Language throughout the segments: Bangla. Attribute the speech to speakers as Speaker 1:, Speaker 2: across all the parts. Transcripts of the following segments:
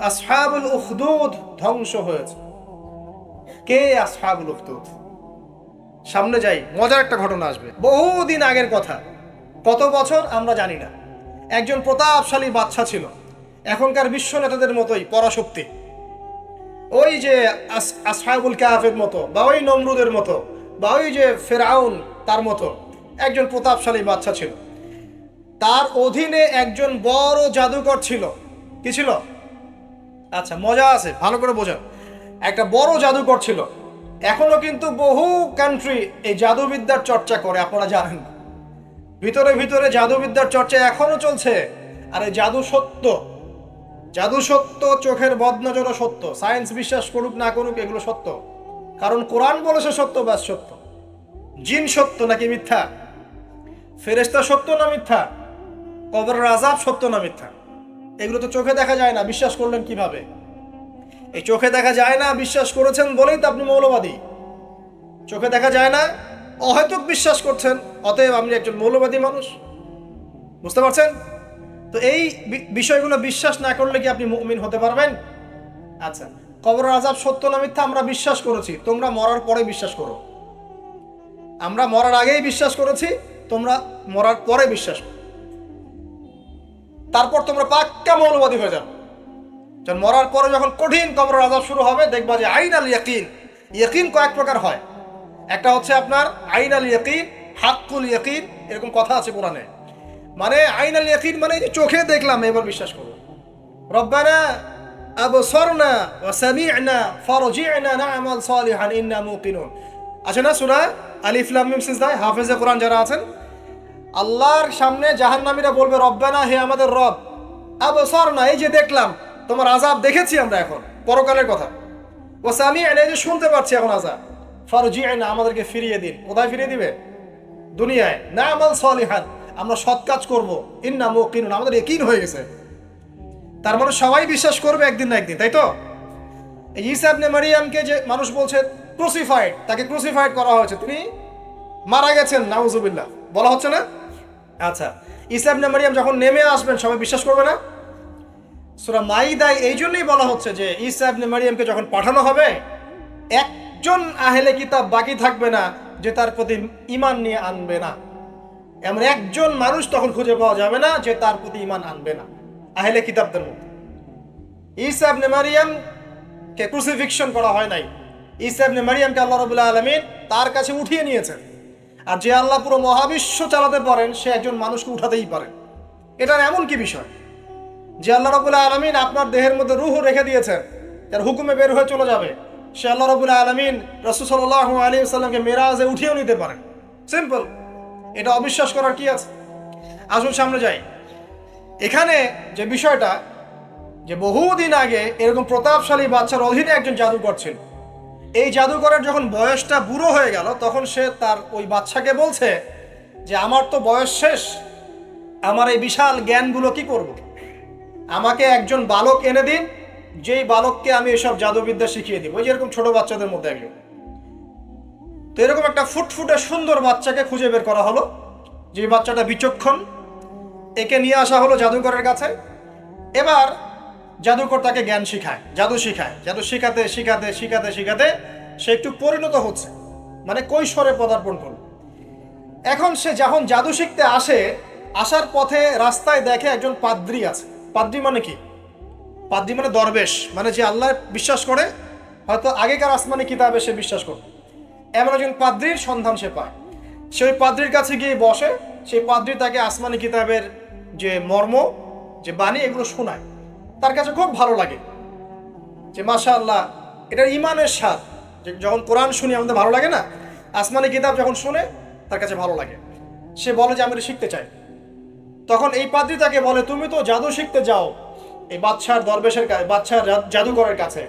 Speaker 1: আসহাবুল উখদুদ ধ্বংস হয়েছে। কে আসহাবুল উখদুদ? সামনে যাই, মজার একটা ঘটনা আসবে। বহুদিন আগের কথা, কত বছর আমরা জানি না। একজন প্রতাপশালী বাদশা ছিল, এখনকার বিশ্ব নেতাদের মতোই পরাশক্তি। ওই যে আসহাবুল কাহাফের মতো, বা ওই নমরুদের মতো, বা ওই যে ফেরাউন তার মতো একজন প্রতাপশালী বাদশা ছিল। তার অধীনে একজন বড় জাদুকর ছিল। কি ছিল? আচ্ছা, মজা আছে, ভালো করে বোঝান। একটা বড় জাদুকর ছিল। এখনো কিন্তু বহু কান্ট্রি এই জাদুবিদ্যার চর্চা করে, আপনারা জানেন। ভিতরে ভিতরে জাদুবিদ্যার চর্চা এখনো চলছে। আর এই জাদু সত্য, জাদু সত্য, চোখের বদনজরও সত্য। সায়েন্স বিশ্বাস করুক না করুক, এগুলো সত্য। কারণ কোরআন বলেছে সত্য, ব্যাস সত্য। জিন সত্য নাকি মিথ্যা? ফেরেশতা সত্য না মিথ্যা? কবরের আযাব সত্য না মিথ্যা? এগুলো তো চোখে দেখা যায় না, বিশ্বাস করলেন কিভাবে? এই চোখে দেখা যায় না বিশ্বাস করেছেন বলেই তো আপনি মৌলবাদী। চোখে দেখা যায় না, অহেতুক বিশ্বাস করছেন, অতএব আপনি একজন মৌলবাদী মানুষ। বুঝতে পারছেন তো? এই বিষয়গুলো বিশ্বাস না করলে কি আপনি মুমিন হতে পারবেন? আচ্ছা, কবরের আযাব সত্য না মিথ্যা আমরা বিশ্বাস করেছি, তোমরা মরার পরে বিশ্বাস করো। আমরা মরার আগেই বিশ্বাস করেছি, তোমরা মরার পরে বিশ্বাস করো। তারপর তোমরা পাক্কা মৌলবাদী হয়ে যাবে। যখন মরার পরে যখন কঠিন কবরের আযাব শুরু হবে, দেখবা যে আইন আল ইয়াকিন। ইয়াকিন কয়েক প্রকার হয়। একটা হচ্ছে আপনার আইন আল ইয়াকিন, হাক্কুল ইয়াকিন, এরকম কথা আছে কোরআনে। মানে আইন আল ইয়াকিন মানে যে চোখে দেখলাম এবার বিশ্বাস করব। রব্বানা আবসারনা ওয়া সামি'না ফারজি'না না'মাল সালিহান ইন্না মুকিনুন। আছে না সূরা আলিফ লাম মিম সিজদা? হাফেজে কোরআন যারা আছেন, আল্লাহর সামনে জাহান্নামীরা বলবে, রব্বানা, হে আমাদের রব, আবসারনা, এই যে দেখলাম, তোমার আযাব দেখেছি আমরা, এখন পরকালের কথা। ওয়া সামি'না, এই যে শুনতে পাচ্ছি এখন আযাব। ফারজি'না, আমাদেরকে ফিরিয়ে দিন। কোথায় ফিরিয়ে দিবে? দুনিয়ায়। না'মাল সালিহান, আমরা সৎ কাজ করব। ইন্না মুকিনুন, আমাদের ইয়াকিন হয়ে গেছে। তার মানে সবাই বিশ্বাস করবে একদিন না একদিন, তাই তো? এই ঈসা ইবনে মারইয়ামকে যে মানুষ বলছে ক্রুসিফাইড, তাকে ক্রুসিফাইড করা হয়েছে, তিনি মারা গেছেন, নাউজুবিল্লাহ, বলা হচ্ছে না? আচ্ছা, ঈসা ইবনে মারইয়াম যখন নেমে আসবেন সবাই বিশ্বাস করবে না? সূরা মাইদায় এই জন্যই বলা হচ্ছে যে ঈসা ইবনে মারইয়ামকে যখন পাঠানো হবে, একজন আহলে কিতাব বাকি থাকবে না যে তার প্রতি ঈমান নিয়ে আনবে না। এমন একজন মানুষ তখন খুঁজে পাওয়া যাবে না যে তার প্রতি ঈমান আনবে না আহলে কিতাবদের মধ্যে। ঈসা ইবনে মারইয়ামকে ক্রুসিফিকশন করা হয় নাই। ঈসা ইবনে মারইয়ামকে আল্লাহ রাব্বুল আলামিন তার কাছে উঠিয়ে নিয়েছেন। আর যে আল্লাহ পুরো মহাবিশ্ব চালাতে পারেন, সে একজন মানুষকে উঠাতেই পারেন। এটার এমন কি বিষয় যে আল্লাহ রাব্বুল আলামিন আপনার দেহের মধ্যে রূহ রেখে দিয়েছেন, যার হুকুমে বের হয়ে চলে যাবে, সে আল্লাহ রাব্বুল আলামিন রাসূল সাল্লাল্লাহু আলাইহি ওয়াসাল্লামকে মেরাজে উঠিয়েও নিতে পারেন। সিম্পল, এটা অবিশ্বাস করার কি আছে? আসুন সামনে যাই। এখানে যে বিষয়টা, যে বহুদিন আগে এরকম প্রতাপশালী বাদশার অধীনে একজন জাদুকর ছিল। এই জাদুকরের যখন বয়সটা বুড়ো হয়ে গেল, তখন সে তার ওই বাদশাকে বলছে যে আমার তো বয়স শেষ, আমার এই বিশাল জ্ঞানগুলো কি করব? আমাকে একজন বালক এনে দিন, যেই বালককে আমি এসব জাদুবিদ্যা শিখিয়ে দিব। ওই যেরকম ছোট বাচ্চাদের মধ্যে একজন। তো এরকম একটা ফুটফুটে সুন্দর বাচ্চাকে খুঁজে বের করা হলো, যে বাচ্চাটা বিচক্ষণ। একে নিয়ে আসা হলো জাদুকরের কাছে। এবার জাদুকর তাকে জ্ঞান শিখায়, জাদু শিখায়। জাদু শিখাতে শিখাতে শিখাতে শিখাতে সে একটু পরিণত হচ্ছে, মানে কৈশোরে পদার্পণ করল। এখন সে যখন জাদু শিখতে আসে, আসার পথে রাস্তায় দেখে একজন পাদ্রী আছে। পাদ্রী মানে কি? পাদ্রী মানে দরবেশ, মানে যে আল্লাহ বিশ্বাস করে, হয়তো আগেকার আসমানি কিতাবে সে বিশ্বাস করে, এমন একজন পাদ্রীর সন্ধান সে পায়। সে ওই পাদ্রীর কাছে গিয়ে বসে। সেই পাদ্রী তাকে আসমানি কিতাবের যে মর্ম, যে বাণী, এগুলো শোনায়। তার কাছে খুব ভালো লাগে যে মাশাআল্লাহ, এটার ইমানের স্বাদ। যখন কোরআন শুনি আমাদের ভালো লাগে না, আসমানি কিতাব যখন শুনে তার কাছে ভালো লাগে। সে বলে যে আমি এটা শিখতে চাই। তখন এই পাদ্রী তাকে বলে, তুমি তো জাদু শিখতে যাও এই বাদশার দরবেশের কাছে, বাদশার জাদুঘরের কাছে,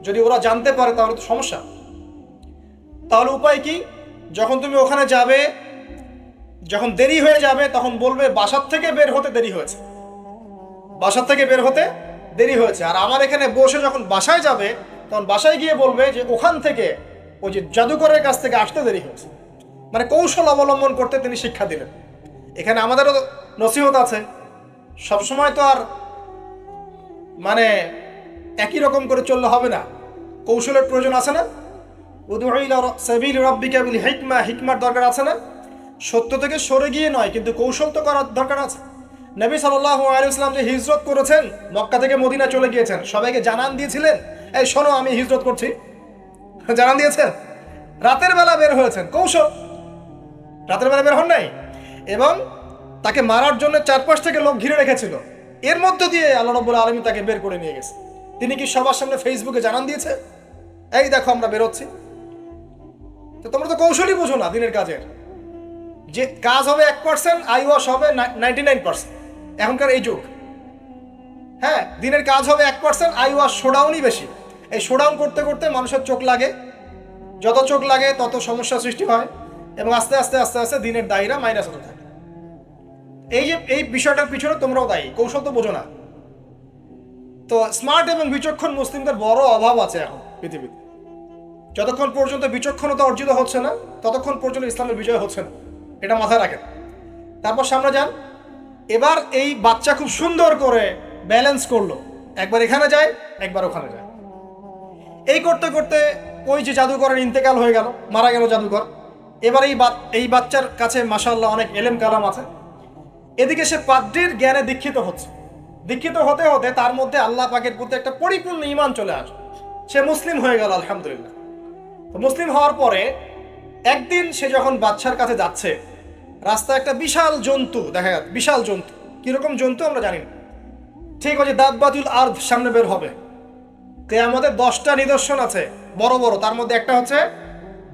Speaker 1: যদি ওরা জানতে পারে তাহলে তো সমস্যা। তাহলে উপায় কি? যখন তুমি ওখানে যাবে, যখন দেরি হয়ে যাবে, তখন বলবে বাসার থেকে বের হতে দেরি হয়েছে, বাসার থেকে বের হতে দেরি হয়েছে। আর আমার এখানে বসে যখন বাসায় যাবে, তখন বাসায় গিয়ে বলবে যে ওখান থেকে, ওই যে জাদুকরের কাছ থেকে আসতে দেরি হয়েছে। মানে কৌশল অবলম্বন করতে তিনি শিক্ষা দিলেন। এখানে আমাদেরও নসিহত আছে। সবসময় তো আর মানে একই রকম করে চললে হবে না, কৌশলের প্রয়োজন আছে না? উদউ ইলা সাবিলি রাব্বিকা বিল হিকমা, হিকমার দরকার আছে না? সত্য থেকে সরে গিয়ে নয়, কিন্তু কৌশল তো করার দরকার আছে। নবী সাল্লাল্লাহু আলাইহি ওয়াসাল্লাম যে হিজরত করেছেন, মক্কা থেকে মদিনা চলে গিয়েছেন, সবাইকে জানান দিয়েছিলেন, এই শোনো আমি হিজরত করছি, জানান দিয়েছেন? রাতের বেলা বের হয়েছেন, কৌশল। রাতের বেলা বের হন নাই, এবং তাকে মারার জন্য 4-5 থেকে লোক ঘিরে রেখেছিল, এর মধ্য দিয়ে আল্লাহ রাব্বুল আলামিন তাকে বের করে নিয়ে গেছে। তিনি কি সবার সামনে ফেসবুকে জানান দিয়েছে, এই দেখো আমরা বেরোচ্ছি? তো তোমরা তো কৌশলই বুঝো না দিনের কাজের। যে কাজ হবে 1%, আই ওয়াশ হবে 99%। এখনকার এই যুগ, হ্যাঁ, দিনের কাজ হবে 1%, আই ওয়াশ শোডাউনই বেশি। এই শোডাউন করতে করতে মানুষের চোখ লাগে, যত চোখ লাগে তত সমস্যা সৃষ্টি হয়, এবং আস্তে আস্তে আস্তে আস্তে দিনের দায়রা মাইনাস হতে থাকে। এই বিষয়টার পিছনে তোমরাও দায়ী, কৌশল তো বোঝো না। তো স্মার্ট এবং বিচক্ষণ মুসলিমদের বড় অভাব আছে এখন পৃথিবীতে। যতক্ষণ পর্যন্ত বিচক্ষণতা অর্জিত হচ্ছে না, ততক্ষণ পর্যন্ত ইসলামের বিজয় হচ্ছে না, এটা মাথায় রাখেন। তারপর সামনে যান। এবার এই বাচ্চা খুব সুন্দর করে ব্যালেন্স করলো, একবার এখানে যায়, একবার ওখানে যায়। এই করতে করতে ওই যে জাদুকরের ইন্তেকাল হয়ে গেল, মারা গেল জাদুকর। এবার এই বাচ্চার কাছে মাশাআল্লাহ অনেক এলেম কালাম আছে। এদিকে সে পাদ্রীর জ্ঞানে দীক্ষিত হচ্ছে। দীক্ষিত হতে হতে তার মধ্যে আল্লাহ পাকের প্রতি একটা পরিপূর্ণ ঈমান চলে আসে, সে মুসলিম হয়ে গেল, আলহামদুলিল্লাহ। তো মুসলিম হওয়ার পরে একদিন সে যখন বাচ্চার কাছে যাচ্ছে, রাস্তায় একটা বিশাল জন্তু দেখা যাচ্ছে। বিশাল জন্তু, কিরকম জন্তু আমরা জানি না, ঠিক ওই যে দাব্বাতুল আরদ সামনে বের হবে। কিয়ামতের 10টা নিদর্শন আছে বড় বড়, তার মধ্যে একটা হচ্ছে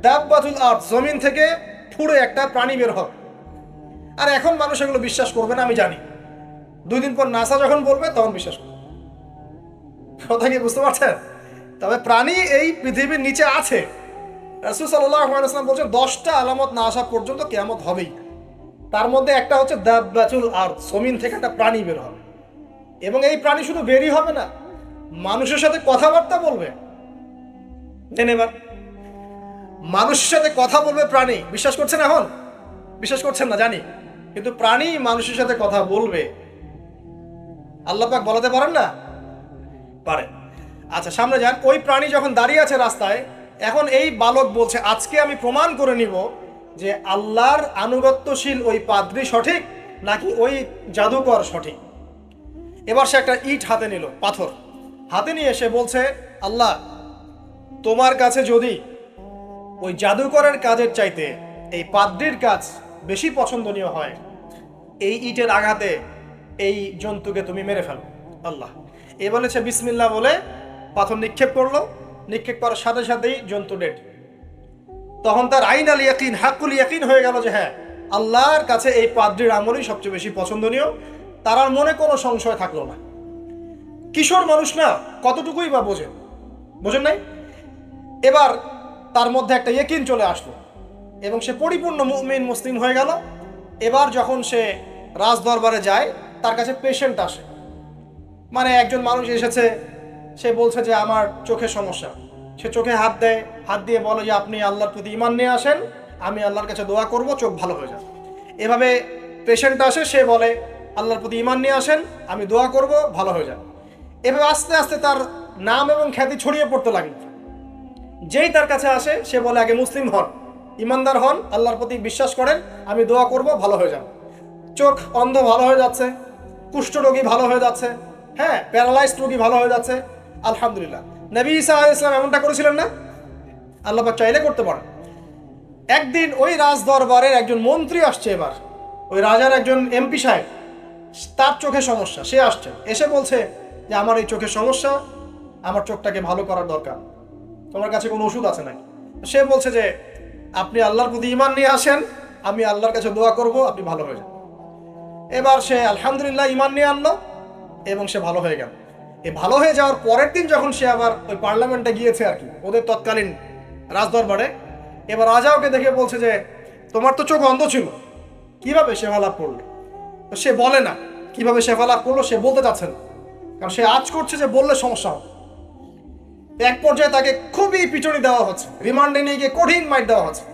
Speaker 1: দাব্বাতুল আরদ, জমিন থেকে ফুড়ে একটা প্রাণী বের হবে। আর এখন মানুষ এগুলো বিশ্বাস করবে না, আমি জানি। 2 দিন পর নাসা যখন বলবে তখন বিশ্বাস করবে। কথা কি বুঝতে পারছেন? তবে প্রাণী এই পৃথিবীর নিচে আছে। রাসূল সাল্লাল্লাহু আলাইহি ওয়াসাল্লাম বলছেন 10টা আলামত না আসা পর্যন্ত কিয়ামত হবেই। তার মধ্যে একটা হচ্ছে দাব্বাতুল আরদ, জমিন থেকে একটা প্রাণী বের হবে। এবং এই প্রাণী শুধু বেরই হবে না, মানুষের সাথে কথাবার্তা বলবে। এবার মানুষের সাথে কথা বলবে প্রাণী। বিশ্বাস করছেন? এখন বিশ্বাস করছেন না জানি, কিন্তু প্রাণী মানুষের সাথে কথা বলবে। আল্লাহ পাক বলাতে পারেন না? পারে। আচ্ছা সামনে যান। ওই প্রাণী যখন দাঁড়িয়ে আছে রাস্তায়, এখন এই বালক বলছে আজকে আমি প্রমাণ করে নিব যে আল্লাহর আনুগত্যশীল ওই পাদ্রী সঠিক নাকি ওই জাদুকর সঠিক। এবার সে একটা ইট হাতে নিল, পাথর হাতে নিয়ে সে বলছে, আল্লাহ তোমার কাছে যদি ওই জাদুকরের কাজের চাইতে এই পাদ্রীর কাজ বেশি পছন্দনীয় হয়, এই ইটের আঘাতে এই জন্তুকে তুমি মেরে ফেলো আল্লাহ। এ বলেছে বিসমিল্লাহ বলে পাথর নিক্ষেপ করলো। নিক্ষেপ করার সাথে সাথেই জন্তু ডেড। তখন তার আইন আল ইয়াকিন, হাক্কুল ইয়াকিন হয়ে গেল যে হ্যাঁ, আল্লাহর কাছে এই পাদ্রীর আমলই সবচেয়ে বেশি পছন্দনীয়। তার আর মনে কোনো সংশয় থাকলো না। কিশোর মানুষ না, কতটুকুই বা বোঝেন নাই? এবার তার মধ্যে একটা ইয়াকিন চলে আসলো এবং সে পরিপূর্ণ মুমিন মুসলিম হয়ে গেল। এবার যখন সে রাজ দরবারে যায়, তার কাছে পেশেন্ট আসে। মানে একজন মানুষ এসেছে, সে বলছে যে আমার চোখের সমস্যা। সে চোখে হাত দেয়, হাত দিয়ে বলে যে আপনি আল্লাহর প্রতি ঈমান নিয়ে আসেন, আমি আল্লাহর কাছে দোয়া করব, চোখ ভালো হয়ে যাবে। এভাবে পেশেন্ট আসে, সে বলে আল্লাহর প্রতি ঈমান নিয়ে আসেন, আমি দোয়া করব, ভালো হয়ে যাবে। এভাবে আস্তে আস্তে তার নাম এবং খ্যাতি ছড়িয়ে পড়তে লাগলো। যেই তার কাছে আসে সে বলে আগে মুসলিম হন, ইমানদার হন, আল্লাহর প্রতি বিশ্বাস করেন, আমি দোয়া করব, ভালো হয়ে যাবে। চোখ অন্ধ ভালো হয়ে যাচ্ছে, কুষ্ঠ রোগী ভালো হয়ে যাচ্ছে, হ্যাঁ, প্যারালাইজড রোগী ভালো হয়ে যাচ্ছে, আলহামদুলিল্লাহ। নবী ঈসা আলাইহিস সালাম এমনটা করেছিলেন না? আল্লাহ পাক চাইলে করতে পারেন। একদিন ওই রাজ দরবারের একজন মন্ত্রী আসছে। এবার ওই রাজার একজন এমপি সাহেব, তার চোখে সমস্যা, সে আসছে, এসে বলছে যে আমার এই চোখের সমস্যা, আমার চোখটাকে ভালো করার দরকার, তোমার কাছে কোনো ওষুধ আছে নাকি? সে বলছে যে আপনি আল্লাহর প্রতি ঈমান নিয়ে আসেন, আমি আল্লাহর কাছে দোয়া করব, আপনি ভালো হয়ে যান। এবার সে আলহামদুলিল্লাহ ঈমান নিয়ে আনলো এবং সে ভালো হয়ে গেল। এই ভালো হয়ে যাওয়ার পরের দিন যখন সে আবার ওই পার্লামেন্টে গিয়েছে আর কি, ওদের তৎকালীন রাজদরবারে, এবার রাজা ওকে দেখে বলছে যে তোমার তো চোখ অন্ধ ছিল, কিভাবে শেফা লাভ করলো? তো সে বলে না কিভাবে শেফা লাভ করলো, সে বলতে চাচ্ছে না, কারণ সে আজ করছে যে বললে সমস্যা হবে। এক পর্যায়ে তাকে খুবই পিটুনি দেওয়া হচ্ছে, রিমান্ডে নিয়ে গিয়ে কঠিন মাইর দেওয়া হচ্ছে।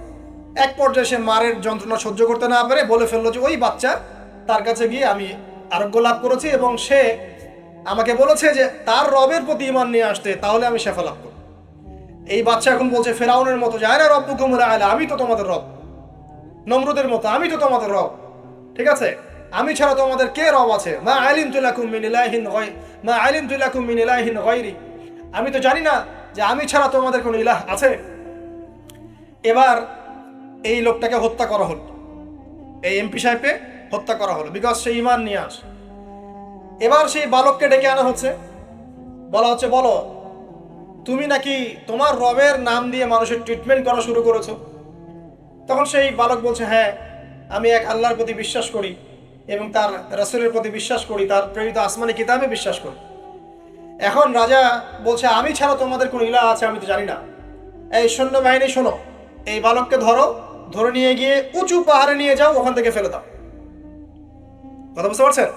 Speaker 1: এক পর্যায়ে সে মারের যন্ত্রণা সহ্য করতে না পারে বলে ফেললো যে ওই বাচ্চা, তার কাছে গিয়ে আমি আরোগ্য লাভ করেছি এবং সে আমাকে বলেছে যে তার রবের প্রতি ঈমান নিয়ে আসতে, তাহলে আমি শেফা লাভ করব। এই বাচ্চা এখন বলছে ফেরাউনের মতো যে আয়না রব্বুকুমুল আ'লা, আমি তো তোমাদের রব। নমরুদের মতো আমি তো তোমাদের রব, ঠিক আছে, আমি ছাড়া তোমাদের কে রব আছে? মা আলিমতু লাকুম মিন ইলাহিন গায়রি, মা আলিমতু লাকুম মিন ইলাহিন গায়রি, আমি তো জানি না যে আমি ছাড়া তোমাদের কোনো ইলাহ আছে। এবার এই লোকটাকে হত্যা করা হলো, এই এমপি সাহেবকে হত্যা করা হলো, বিকজ সে ঈমান নিয়ে আসে। এবার সেই বালককে ডেকে আনা হচ্ছে, বলা হচ্ছে বলো তুমি নাকি তোমার রবের নাম দিয়ে মানুষের ট্রিটমেন্ট করা শুরু করেছো। তখন সেই বালক বলছে হ্যাঁ, আমি এক আল্লাহর প্রতি বিশ্বাস করি এবং তার রাসূলের প্রতি বিশ্বাস করি, তার প্রেরিত আসমানি কিতাবে বিশ্বাস করি। এখন রাজা বলছে আমি ছাড়া তোমাদের কোনো ইলাহ আছে আমি তো জানি না। এই সৈন্যবাহিনী শোনো, এই বালককে ধরো, ধরে নিয়ে গিয়ে উঁচু পাহাড়ে নিয়ে যাও, ওখান থেকে ফেলে দাও। কথা বুঝতে পারছেন?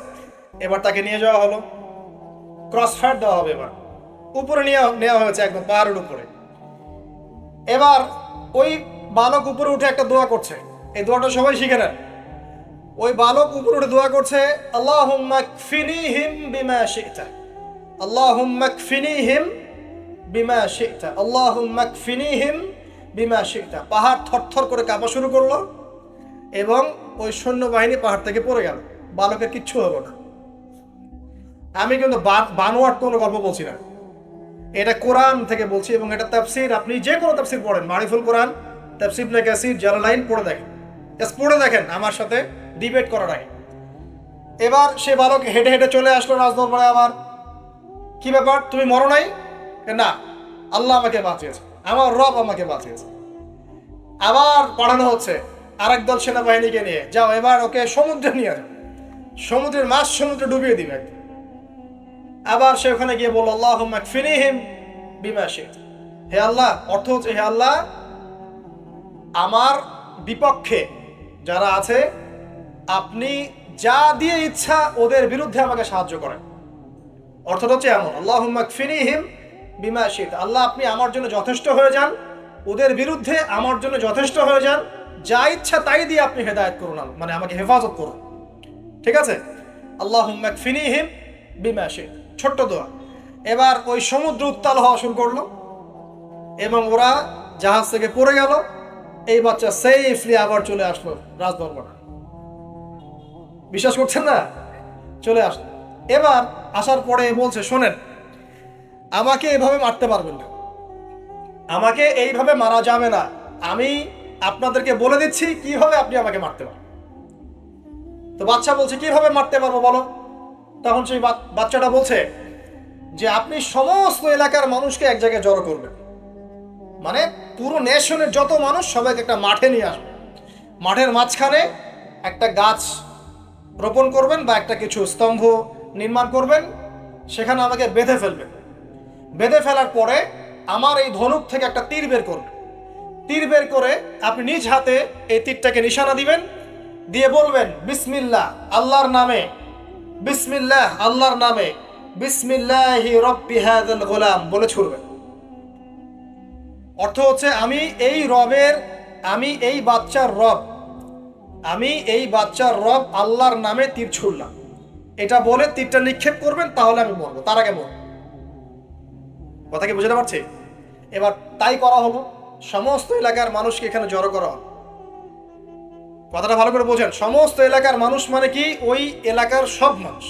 Speaker 1: এবার তাকে নিয়ে যাওয়া হলো, ক্রস ফায়ার দেওয়া হবে, এবার উপরে নেওয়া হয়েছে একদম পাহাড়ের উপরে। এবার ওই বালক উপরে উঠে একটা দোয়া করছে, এই দোয়াটা সবাই শিখে নেন। ওই বালক উপরে উঠে দোয়া করছে আল্লাহুম্মা কফিনিহিম বিমা শি'তা, আল্লাহুম্মা কফিনিহিম বিমা শি'তা, আল্লাহুম্মা কফিনিহিম বিমা শি'তা। পাহাড় থরথর করে কাঁপা শুরু করলো এবং ওই সৈন্যবাহিনী পাহাড় থেকে পড়ে গেল। বালকের কিচ্ছু হলো না। আমি কিন্তু বানোয়াট কোনো গল্প বলছি না, এটা কোরআন থেকে বলছি এবং এটা তাফসীর। আপনি যে কোনো তাফসীর পড়েন, মারিফুল কোরআন, তাফসীর ইবনে কাসির, জালালাইন পড়ে দেখেন, পড়ে দেখেন আমার সাথে ডিবেট করার আগে। এবার সে বালক হেঁটে হেঁটে চলে আসলো রাজদরবারে। আবার কি ব্যাপার, তুমি মরো নাই? না, আল্লাহ আমাকে বাঁচিয়েছে, আমার রব আমাকে বাঁচিয়েছে। আবার পাঠানো হচ্ছে আরেক দল সেনাবাহিনীকে নিয়ে, যাও এবার ওকে সমুদ্রে নিয়ে যাও, সমুদ্রের মাছ সমুদ্রে ডুবিয়ে দিবে। আবার সে ওখানে গিয়ে বলল আল্লাহুম্মা কফিনিহিম বিমা শি'তা, হে আল্লাহ, অর্থ হচ্ছে হে আল্লাহ আমার বিপক্ষে যারা আছে আপনি যা দিয়ে ইচ্ছা ওদের বিরুদ্ধে আমাকে সাহায্য করেন। অর্থটা হচ্ছে এমন, আল্লাহুম্মা কফিনিহিম বিমা শি'তা, আল্লাহ আপনি আমার জন্য যথেষ্ট হয়ে যান, ওদের বিরুদ্ধে আমার জন্য যথেষ্ট হয়ে যান, যা ইচ্ছা তাই দিয়ে আপনি হেদায়েত করুন, মানে আমাকে হেফাজত করুন। ঠিক আছে, আল্লাহুম্মা কফিনিহিম বিমা শি'তা, ছোট্ট দোয়া। এবার ওই সমুদ্র উত্তাল হওয়া শুরু করলো এবং ওরা জাহাজ থেকে পড়ে গেল। এই বাচ্চা সেফলি আবার চলে আসলো রাজদরবারে। বিশ্বাস করছেন না? চলে আসলো। এবার আসার পরে বলছে শোনেন, আমাকে এভাবে মারতে পারবেন না, আমাকে এইভাবে মারা যাবে না, আমি আপনাদেরকে বলে দিচ্ছি কিভাবে আপনি আমাকে মারতে পারবেন। তো বাচ্চা বলছে কিভাবে মারতে পারবো বলো। তখন সেই বাচ্চাটা বলছে যে আপনি সমস্ত এলাকার মানুষকে এক জায়গায় জড়ো করবেন, মানে পুরো নেশনের যত মানুষ সবাইকে একটা মাঠে নিয়ে আসবেন, মাঠের মাঝখানে একটা গাছ রোপণ করবেন বা একটা কিছু স্তম্ভ নির্মাণ করবেন, সেখানে আমাকে বেঁধে ফেলবেন। বেঁধে ফেলার পরে আমার এই ধনুক থেকে একটা তীর বের করবেন, তীর বের করে আপনি নিজ হাতে এই তীরটাকে নিশানা দিবেন, দিয়ে বলবেন বিসমিল্লাহ আল্লাহর নামে, বিসমিল্লাহ আল্লাহর নামে, বিসমিল্লাহি রব্বি হাযাল গোলাম বলে ছুড়বেন। অর্থ হচ্ছে আমি এই রবের, আমি এই বাচ্চার রব, আমি এই বাচ্চার রব আল্লাহর নামে তীর ছুড়লাম, এটা বলে তীরটা নিক্ষেপ করবেন, তাহলে আমি মরবো, তার আগে মরবো। কথা কি বুঝতে পারছি? এবার তাই করা হলো, সমস্ত এলাকার মানুষকে এখানে জড়ো করা হলো। কথাটা ভালো করে বোঝেন, সমস্ত এলাকার মানুষ মানে কি ওই এলাকার সব মানুষ,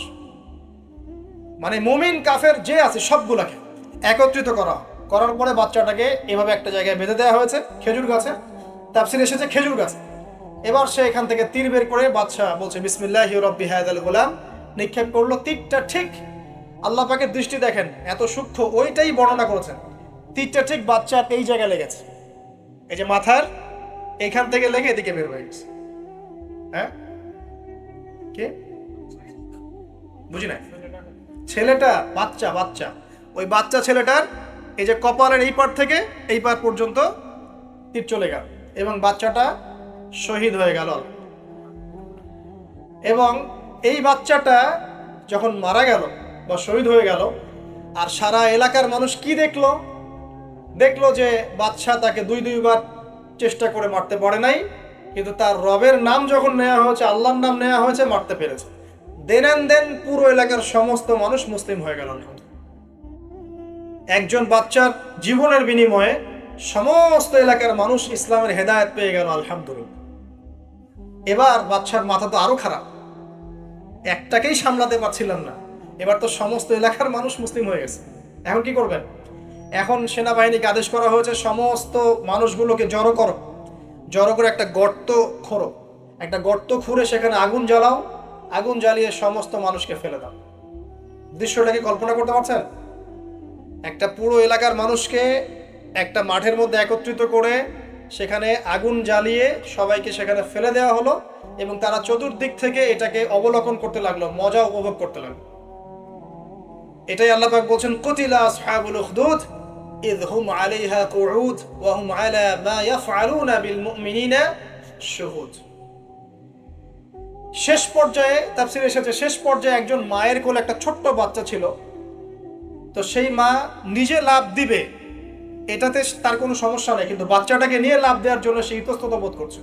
Speaker 1: মানে মুমিন কাফের যে আছে সবগুলাকে একত্রিত করার পরে বাচ্চাটাকে এভাবে একটা জায়গায় বেঁধে দেওয়া হয়েছে, খেজুর গাছে, তাফসীরে এসেছে খেজুর গাছ। এবার সে এখান থেকে তীর বের করে বাচ্চা বলছে বিসমিল্লাহি রব্বি হাযাল গোলাম, নিক্ষেপ করলো। তীরটা ঠিক, আল্লাহ পাকের দৃষ্টি দেখেন এত সূক্ষ্ম, ওইটাই বর্ণনা করেছেন। তীরটা ঠিক বাচ্চার এই জায়গায় লেগেছে, এই যে মাথার এইখান থেকে লেগে এদিকে বের হয়ে গেছে। হ্যাঁ, কে বুঝি না? ছেলেটা, বাচ্চা, ওই বাচ্চা ছেলেটার এই যে কপালের এই পার থেকে এই পার পর্যন্ত তীর চলে গেল এবং বাচ্চাটা শহীদ হয়ে গেল। এবং এই বাচ্চাটা যখন মারা গেল বা শহীদ হয়ে গেল, আর সারা এলাকার মানুষ কি দেখলো যে বাচ্চা তাকে দুইবার চেষ্টা করে মারতে পারে নাই, কিন্তু তার রবের নাম যখন নেওয়া হয়েছে, আল্লাহর নাম নেওয়া হয়েছে, মারতে পেরেছে। দেন পুরো এলাকার সমস্ত মানুষ মুসলিম হয়ে গেল। একজন বাচ্চার জীবনের বিনিময়ে সমস্ত এলাকার মানুষ ইসলামের হেদায়েত পেয়ে গেল, আলহামদুলিল্লাহ। এবার বাচ্চার মাথা তো আরো খারাপ, একটাকেই সামলাতে পারছিলাম না, এবার তো সমস্ত এলাকার মানুষ মুসলিম হয়ে গেছে। এখন কি করবেন? এখন সেনাবাহিনীকে আদেশ করা হয়েছে সমস্ত মানুষগুলোকে জড়ো করে একটা গর্ত খোঁড়ো, একটা গর্ত খুঁড়ে সেখানে আগুন জ্বালাও, আগুন জ্বালিয়ে সমস্ত মানুষকে ফেলে দাও। দৃশ্যটাকে কল্পনা করতে পারছেন? একটা পুরো এলাকার মানুষকে একটা মাঠের মধ্যে একত্রিত করে সেখানে আগুন জ্বালিয়ে সবাইকে সেখানে ফেলে দেওয়া হলো, এবং তারা চতুর্দিক থেকে এটাকে অবলোকন করতে লাগলো, মজা উপভোগ করতে লাগলো। এটাই আল্লাহ পাক বলছেন, কুতিলা আসহাবুল উখদুদ ইয হুম আলাইহা কুউদ ওয়া হুম আলা মা ইয়াফআলুনা বিল মুমিনিনা শুহুদ। শেষ পর্যায়ে তাফসীরে এসেছে, শেষ পর্যায়ে একজন মায়ের কোলে একটা ছোট্ট বাচ্চা ছিল। তো সেই মা নিজে লাভ দিবে এটাতে তার কোনো সমস্যা নেই, কিন্তু বাচ্চাটাকে নিয়ে লাভ দেওয়ার জন্য সে ইতস্তত বোধ করছে।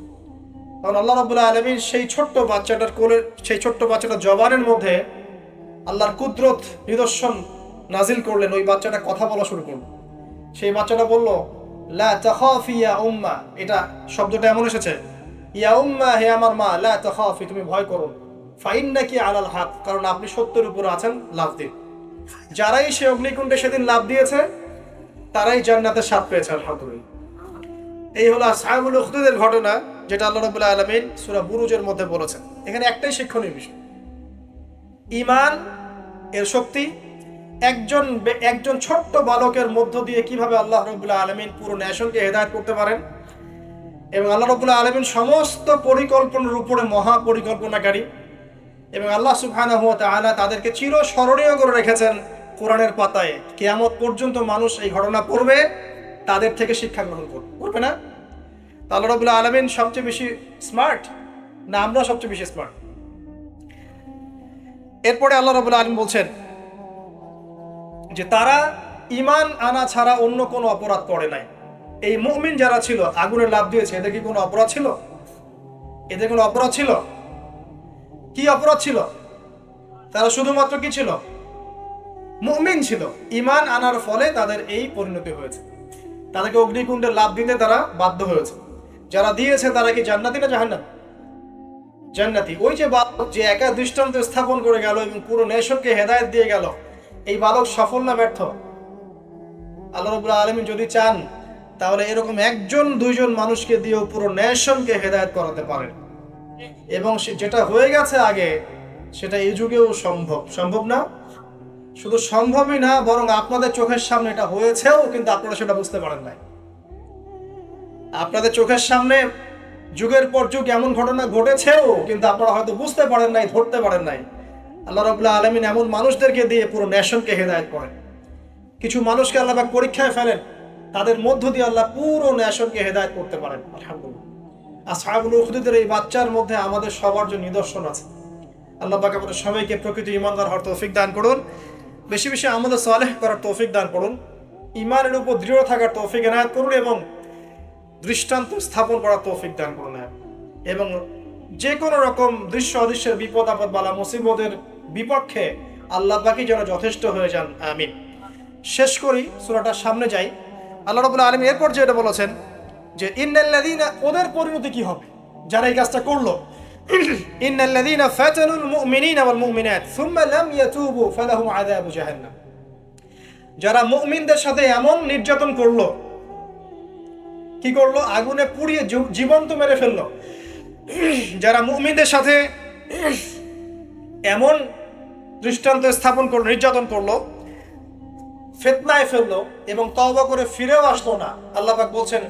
Speaker 1: কারণ আল্লাহ রাব্বুল আলামিন সেই ছোট্ট বাচ্চাটার কোলে, সেই ছোট্ট বাচ্চাটার জবানের মধ্যে আল্লাহর কুদরত নিদর্শন নাজিল করলেন। ওই বাচ্চাটা কথা বলা শুরু করলো। সেই বাচ্চাটা বলল, লা তাখাফি ইয়া উম্মা। এটা শব্দটা এমন এসেছে, ইয়া উম্মা, হে আমার মা, লা তাখাফি, তুমি ভয় করো, ফাইন্নাকি আলাল হক, কারণ আপনি সত্যের উপর আছেন, লাভ দিন। যারাই সে অগ্নিকুণ্ডে সেদিন লাভ দিয়েছে তারাই জান্নাতের স্বাদ পেয়েছে, আলহামদুলিল্লাহ। এই হলো আসহাবুল উখদুদের ঘটনা, যেটা আল্লাহ রাব্বুল আলামিন সূরা বুরুজের মধ্যে বলেছেন। এখানে একটাই শিক্ষণীয় বিষয়, ঈমান এর শক্তি। একজন ছোট্ট বালকের মধ্য দিয়ে কিভাবে আল্লাহ রাব্বুল আলামিন পুরো নেশনকে হেদায়েত করতে পারেন, এবং আল্লাহ রাব্বুল আলামিন সমস্ত পরিকল্পনার উপরে মহা পরিকল্পনাকারী, এবং আল্লাহ সুবহানাহু ওয়া তাআলা তাদেরকে চিরস্মরণীয় করে রেখেছেন কোরআনের পাতায়। কিয়ামত পর্যন্ত মানুষ এই ঘটনা পড়বে, তাদের থেকে শিক্ষা গ্রহণ করবে না? আল্লাহ রাব্বুল আলামিন সবচেয়ে বেশি স্মার্ট না আমরা সবচেয়ে বেশি স্মার্ট? এরপরে আল্লাহ রাব্বুল আলামিন বলছেন যে তারা ঈমান আনা ছাড়া অন্য কোনো অপরাধ করে নাই। এই মুমিন যারা ছিল, আগুনে লাফ দিয়েছে, এদের কি কোনো অপরাধ ছিল? এদের কোনো অপরাধ ছিল? কি অপরাধ ছিল? তারা শুধুমাত্র কি ছিল? মুমিন ছিল। ঈমান আনার ফলে তাদের এই পরিণতি হয়েছে, তাদেরকে অগ্নিকুণ্ডে লাফ দিতে তারা বাধ্য হয়েছে। যারা দিয়েছে তারা কি জান্নাতি না জাহান্নাম? জান্নাতি। ওই যে বালক যে একা দৃষ্টান্ত স্থাপন করে গেল এবং পুরো নেশনকে হেদায়েত দিয়ে গেল, এই বালক সফল না ব্যর্থ? আল্লাহ রাব্বুল আলামিন যদি চান তাহলে এরকম একজন দুইজন মানুষকে দিয়েও পুরো নেশনকে হেদায়েত করাতে পারেন, এবং যেটা হয়ে গেছে আগে সেটা এই যুগেও সম্ভব না? শুধু সম্ভবই না, বরং আপনাদের চোখের সামনে এটা হয়েছেও, কিন্তু আপনারা সেটা বুঝতে পারেন নাই। আপনাদের চোখের সামনে যুগের পর যুগ এমন ঘটনা ঘটেছেও, কিন্তু আপনারা হয়তো বুঝতে পারেন নাই, ধরতে পারেন নাই। আল্লাহ রাব্বুল আলামিন এমন মানুষদেরকে দিয়ে পুরো নেশনকে হেদায়েত করেন। কিছু মানুষকে আল্লাহ পাক পরীক্ষায় ফেলেন, তাদের মধ্য দিয়ে আল্লাহ পুরো নেশনকে হেদায়েত করতে পারেন, আলহামদুলিল্লাহ। আসহাবুল উখদুদের এই বাচ্চার মধ্যে আমাদের সবার জন্য নিদর্শন আছে। আল্লাহ পাক আমাদের সবাইকে প্রকৃত ঈমানদার হওয়ার তৌফিক দান করুন, বেশি বেশি আমাদের সালেহ করার তৌফিক দান করুন, ঈমানের উপর দৃঢ় থাকার তৌফিক এনায়েত করুন, এবং দৃষ্টান্ত স্থাপন করার তৌফিক দান করুন, এবং যে কোনো রকম দৃশ্য অদৃশ্যের বিপদ আপদ বালা মুসিবতের বিপক্ষে আল্লাহ পাকই যেন যথেষ্ট হয়ে যান, আমিন। শেষ করি, সূরাটার সামনে যাই। আল্লাহ রাব্বুল আলামিন এরপর যেটা বলেছেন যে ইন্নাল্লাযীনা, ওদের পরিণতি কি হবে যারা এই কাজটা করলো। ইন্নাল্লাযীনা ফাতানুল মুমিনিনা ওয়াল মুমিনাত সুম্মা লাম ইয়াতুবু ফালাহুম আযাবু জাহান্নাম। যারা মুমিনদের সাথে এমন নির্যাতন করলো, কি করলো? আগুনে পুড়িয়ে জীবন্ত মেরে ফেললো। যারা মুমিনদের সাথে এমন দৃষ্টান্ত স্থাপন করলো, নির্যাতন করলো, ফিতনায় ফেললো, এবং তওবা করে ফিরেও আসলো না, আল্লাহ পাক বলছেন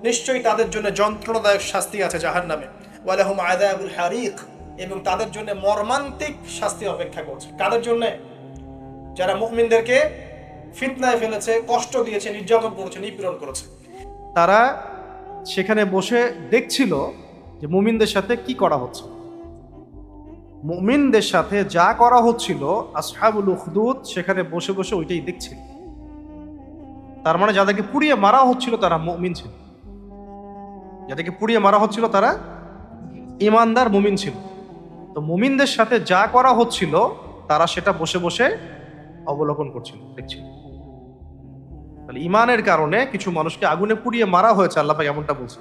Speaker 1: নিশ্চয়ই তাদের জন্য যন্ত্রণাদায়ক শাস্তি আছে জাহান্নামে, ওয়ালাহুম আযাবুল হারিক, এবং তাদের জন্য মর্মান্তিক শাস্তি অপেক্ষা করছে। কাদের জন্য? যারা মুমিনদেরকে ফিতনায় ফেলেছে, কষ্ট দিয়েছে, নির্যাতন করেছে, নিপীড়ন করেছে। তারা সেখানে বসে দেখছিল যে মুমিনদের সাথে কি করা হচ্ছে। মুমিনদের সাথে যা করা হচ্ছিল আসহাবুল উখদুদ সেখানে বসে বসে ওইটাই দেখছিল। তার মানে যাদেরকে পুড়িয়ে মারা হচ্ছিল তারা মুমিন ছিল, যাদেরকে পুড়িয়ে মারা হচ্ছিল তারা ঈমানদার মুমিন ছিল।
Speaker 2: তো মুমিনদের সাথে যা করা হচ্ছিল তারা সেটা বসে বসে অবলোকন করছিল, দেখছিল। তাহলে ইমানের কারণে কিছু মানুষকে আগুনে পুড়িয়ে মারা হয়েছে, আল্লাহ পাক এমনটা বলছে।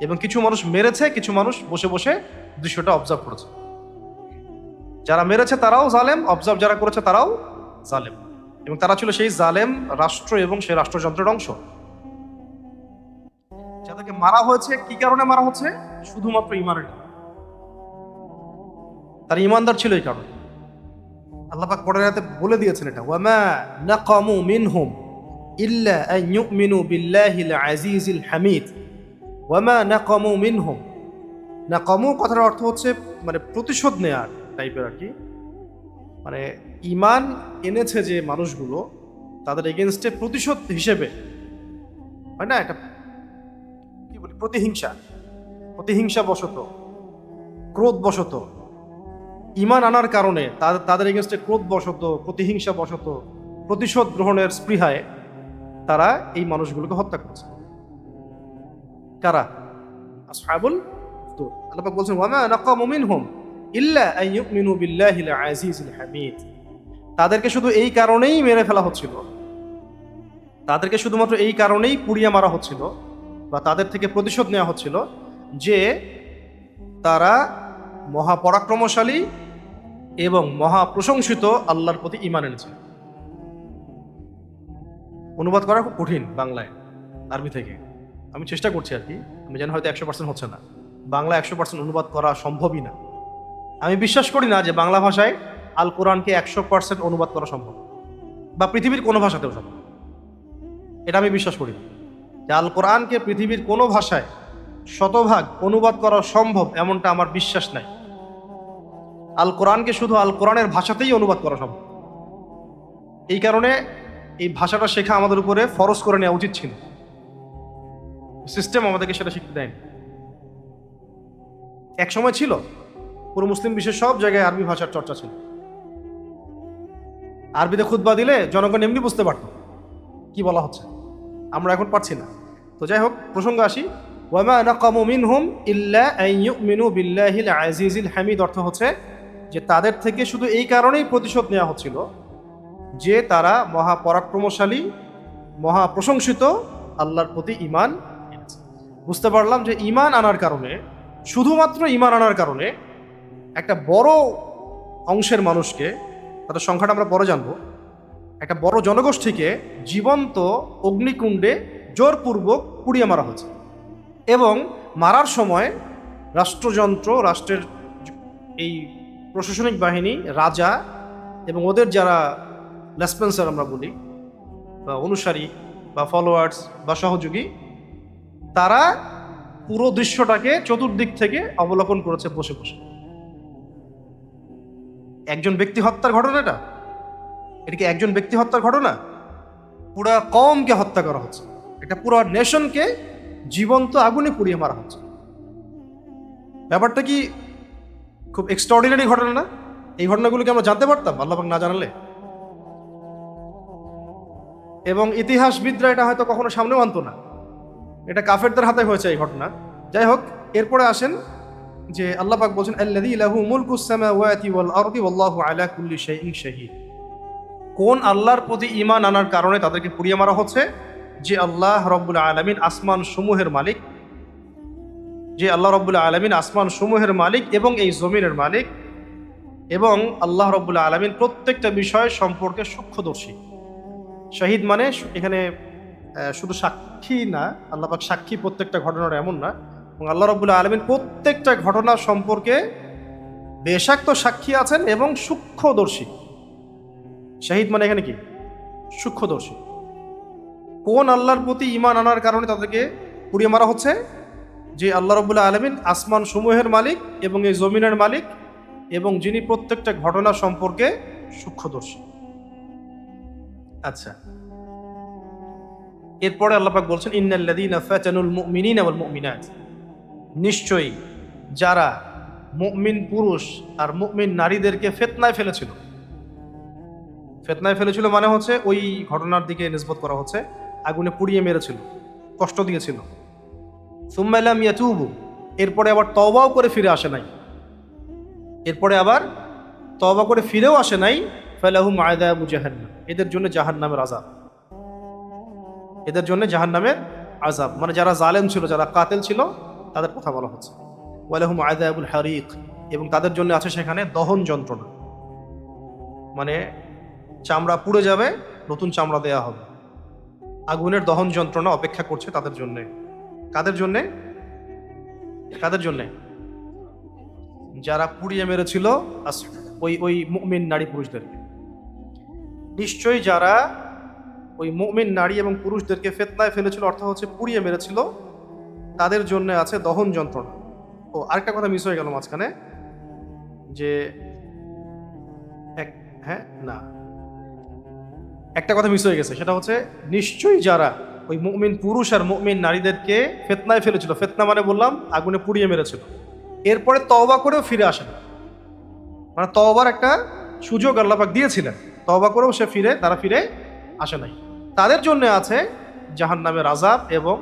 Speaker 2: এবং কিছু মানুষ মেরেছে, কিছু মানুষ বসে বসে দৃশ্যটা অবজার্ভ করেছে। যারা মেরেছে তারাও জালেম, অবজার্ভ যারা করেছে তারাও জালেম, এবং তারা ছিল সেই জালেম রাষ্ট্র এবং সেই রাষ্ট্রযন্ত্রের অংশ। যাদেরকে মারা হয়েছে কি কারণে মারা হচ্ছে? শুধুমাত্র ইমানের কারণে। তার ইমানদার ছিল এই কারণে। আল্লাহ পাক পরের আয়াতে বলে দিয়েছেন এটা, ওয়ামা নাকামু মিনহুম ইল্লা আন ইউমিনু বিল্লাহিল আজিজিল হামিদ। ওয়ামা নাকামু মিনহুম, নাকামু কথার অর্থ হচ্ছে মানে প্রতিশোধ নেয়ার টাইপের আর কি। মানে ইমান এনেছে যে মানুষগুলো, তাদের এগেনস্টে প্রতিশোধ হিসেবে, হয় না, একটা কি বলি, প্রতিহিংসা বশত, ক্রোধ বশত, ইমান আনার কারণে তাদের এগেনস্টে ক্রোধ বশত, প্রতিহিংসা বশত, প্রতিশোধ গ্রহণের স্পৃহায় তারা এই মানুষগুলোকে হত্যা করেছে। কারা? আসহাবুল উখদুদ। আল্লাহ পাক বলছেন, ওয়ামা নাকামু মিনহুম ইল্লা আন ইউমিনু বিল্লাহিল আজিজিল হামিদ। তাদেরকে শুধু এই কারণেই মেরে ফেলা হচ্ছিল, তাদেরকে শুধুমাত্র এই কারণেই পুড়িয়ে মারা হচ্ছিল বা তাদের থেকে প্রতিশোধ নেওয়া হচ্ছিল যে তারা মহাপরাক্রমশালী এবং মহাপ্রশংসিত আল্লাহর প্রতি ঈমান এনেছে। অনুবাদ করা খুব কঠিন বাংলায়, আরবি থেকে। আমি চেষ্টা করছি আর কি, আমি জানি হয়তো 100% হচ্ছে না, বাংলা 100% অনুবাদ করা সম্ভবই না। আমি বিশ্বাস করি না যে বাংলা ভাষায় আল কোরআনকে 100% অনুবাদ করা সম্ভব, বা পৃথিবীর কোনো ভাষাতেও সম্ভব। এটা আমি বিশ্বাস করি না যে আল কোরআনকে পৃথিবীর কোনো ভাষায় শতভাগ অনুবাদ করা সম্ভব, এমনটা আমার বিশ্বাস নাই। আল কোরআনকে শুধু আল কোরআনের ভাষাতেই অনুবাদ করা সম্ভব। এই কারণে এই ভাষাটা শেখা আমাদের উপরে ফরজ করে নেওয়া উচিত ছিল। সিস্টেম আমাদেরকে সেটা শিখতে দেয়নি। এক সময় ছিল পুরো মুসলিম বিশ্বের সব জায়গায় আরবি ভাষার চর্চা ছিল। আরবিতে খুতবা দিলে জনগণ এমনি বুঝতে পারত কি বলা হচ্ছে, আমরা এখন পারছি না। তো যাই হোক, প্রসঙ্গ আসি। ওয়ামা নাকামু মিনহুম ইল্লা আন ইউমিনু বিল্লাহিল আজিজিল হামিদ অর্থ হচ্ছে যে তাদের থেকে শুধু এই কারণেই প্রতিশোধ নেওয়া হচ্ছিল যে তারা মহাপরাক্রমশালী, মহাপ্রশংসিত আল্লাহর প্রতি ঈমান এনেছে। বুঝতে পারলাম যে ঈমান আনার কারণে, শুধুমাত্র ঈমান আনার কারণে একটা বড় অংশের মানুষকে, তাদের সংখ্যাটা আমরা পরে জানবো, একটা বড় জনগোষ্ঠীকে জীবন্ত অগ্নিকুণ্ডে জোরপূর্বক পুড়িয়ে মারা হয়েছে। এবং মারার সময় রাষ্ট্রযন্ত্র, রাষ্ট্রের এই প্রশাসনিক বাহিনী, রাজা এবং ওদের যারা লেসপেন্সার আমরা বলি, বা অনুসারী বা ফলোয়ার্স বা সহযোগী, তারা পুরো দৃশ্যটাকে চতুর্দিক থেকে অবলোকন করেছে বসে বসে। একজন ব্যক্তি হত্যার ঘটনা এটা কি একজন ব্যক্তি হত্যার ঘটনা? পুরা কওমকে হত্যা করা হচ্ছে, একটা পুরো নেশনকে জীবন্ত আগুনে পুড়িয়ে মারা হচ্ছে। ব্যাপারটা কি খুব এক্সট্রাঅর্ডিনারি ঘটনা না? এই ঘটনাগুলোকে আমরা জানতে পারতাম আল্লাহ পাক না জানালে। এবং ইতিহাসবিদরা এটা হয়তো কখনো সামনেও আনতো না, এটা কাফেরদের হাতে হয়েছে এই ঘটনা। যাই হোক, এরপরে আসেন যে আল্লাহ পাক বলছেন, আল্লাযী লাহু মুলকুস সামাওয়াতি ওয়াল আরদি ওয়াল্লাহু আলা কুল্লি শাইইন শাহীদ। কোন আল্লাহর প্রতি ঈমান আনার কারণে তাদেরকে পুড়িয়ে মারা হচ্ছে? যে আল্লাহ রাব্বুল আলামিন আসমান সমূহের মালিক, যে আল্লাহ রাব্বুল আলামিন আসমান সমূহের মালিক এবং এই জমিনের মালিক, এবং আল্লাহ রাব্বুল আলামিন প্রত্যেকটা বিষয় সম্পর্কে সূক্ষ্মদর্শী। শাহিদ মানে এখানে শুধু সাক্ষী না, আল্লাহ পাক সাক্ষী প্রত্যেকটা ঘটনার, এমন না। এবং আল্লাহ রাব্বুল আলামিন প্রত্যেকটা ঘটনা সম্পর্কে বেশাক্ত সাক্ষী আছেন এবং সূক্ষ্মদর্শী। শাহিদ মানে এখানে কি? সূক্ষ্মদর্শী। কোন আল্লাহর প্রতি ঈমান আনার কারণে তাদেরকে পুড়িয়ে মারা হচ্ছে? যে আল্লাহ রাব্বুল আলামিন আসমান সমূহের মালিক এবং এই জমিনের মালিক, এবং যিনি প্রত্যেকটা ঘটনা সম্পর্কে সূক্ষ্মদর্শী। আচ্ছা, এরপরে আল্লাহ পাক বলছেন, ইন্নাল্লাযীনা ফাতানুল মুমিনিনা ওয়াল মুমিনাত, নিশ্চয়ই যারা মুমিন পুরুষ আর মুমিন নারীদেরকে ফিতনায় ফেলেছিল। ফিতনায় ফেলেছিল মানে হচ্ছে ওই ঘটনার দিকে নিসবত করা হচ্ছে, আগুনে পুড়িয়ে মেরেছিল, কষ্ট দিয়েছিল। সুম্মা লাম ইয়াতুবু, এরপরে আবার তওবাও করে ফিরে আসে নাই। এরপরে আবার তওবা করে ফিরেও আসে নাই, ফালাহুম আযাবু জাহান্নাম, এদের জন্য জাহান্নামের আযাব, এদের জন্য জাহান্নামের আযাব। মানে যারা জালেম ছিল, যারা কাতেল ছিল, তাদের কথা বলা হচ্ছে। ওয়ালাহুম আযাবুল হারিক, এবং তাদের জন্য আছে সেখানে দহন যন্ত্রণা, মানে চামড়া পুড়ে যাবে, নতুন চামড়া দেয়া হবে। আগুনের দহন যন্ত্রণা অপেক্ষা করছে তাদের জন্যে। কাদের জন্যে? কাদের জন্যে? যারা পুড়িয়ে মেরেছিল ওই ওই মুমিন নারী পুরুষদেরকে। নিশ্চয়ই যারা ওই মুমিন নারী এবং পুরুষদেরকে ফিতনায় ফেলেছিল, অর্থ হচ্ছে পুড়িয়ে মেরেছিল, তাদের জন্য আছে দহন যন্ত্রণা। ও আরেকটা কথা মিস হয়ে গেল মাঝখানে, যে একটা কথা মিস হয়ে গেছে, সেটা হচ্ছে নিশ্চয়ই যারা ওই মুমিন পুরুষ আর মুমিন নারীদেরকে ফিতনায় ফেলেছিল, ফিতনা মানে বললাম আগুনে পুড়িয়ে মেরেছিল, এরপরে তওবা করেও ফিরে আসেন, মানে তওবার একটা সুযোগ আল্লাহ পাক দিয়েছিলেন, তওবা করেও তারা ফিরে আসে নাই, তাদের জন্য আছে জাহান্নামের আযাব এবং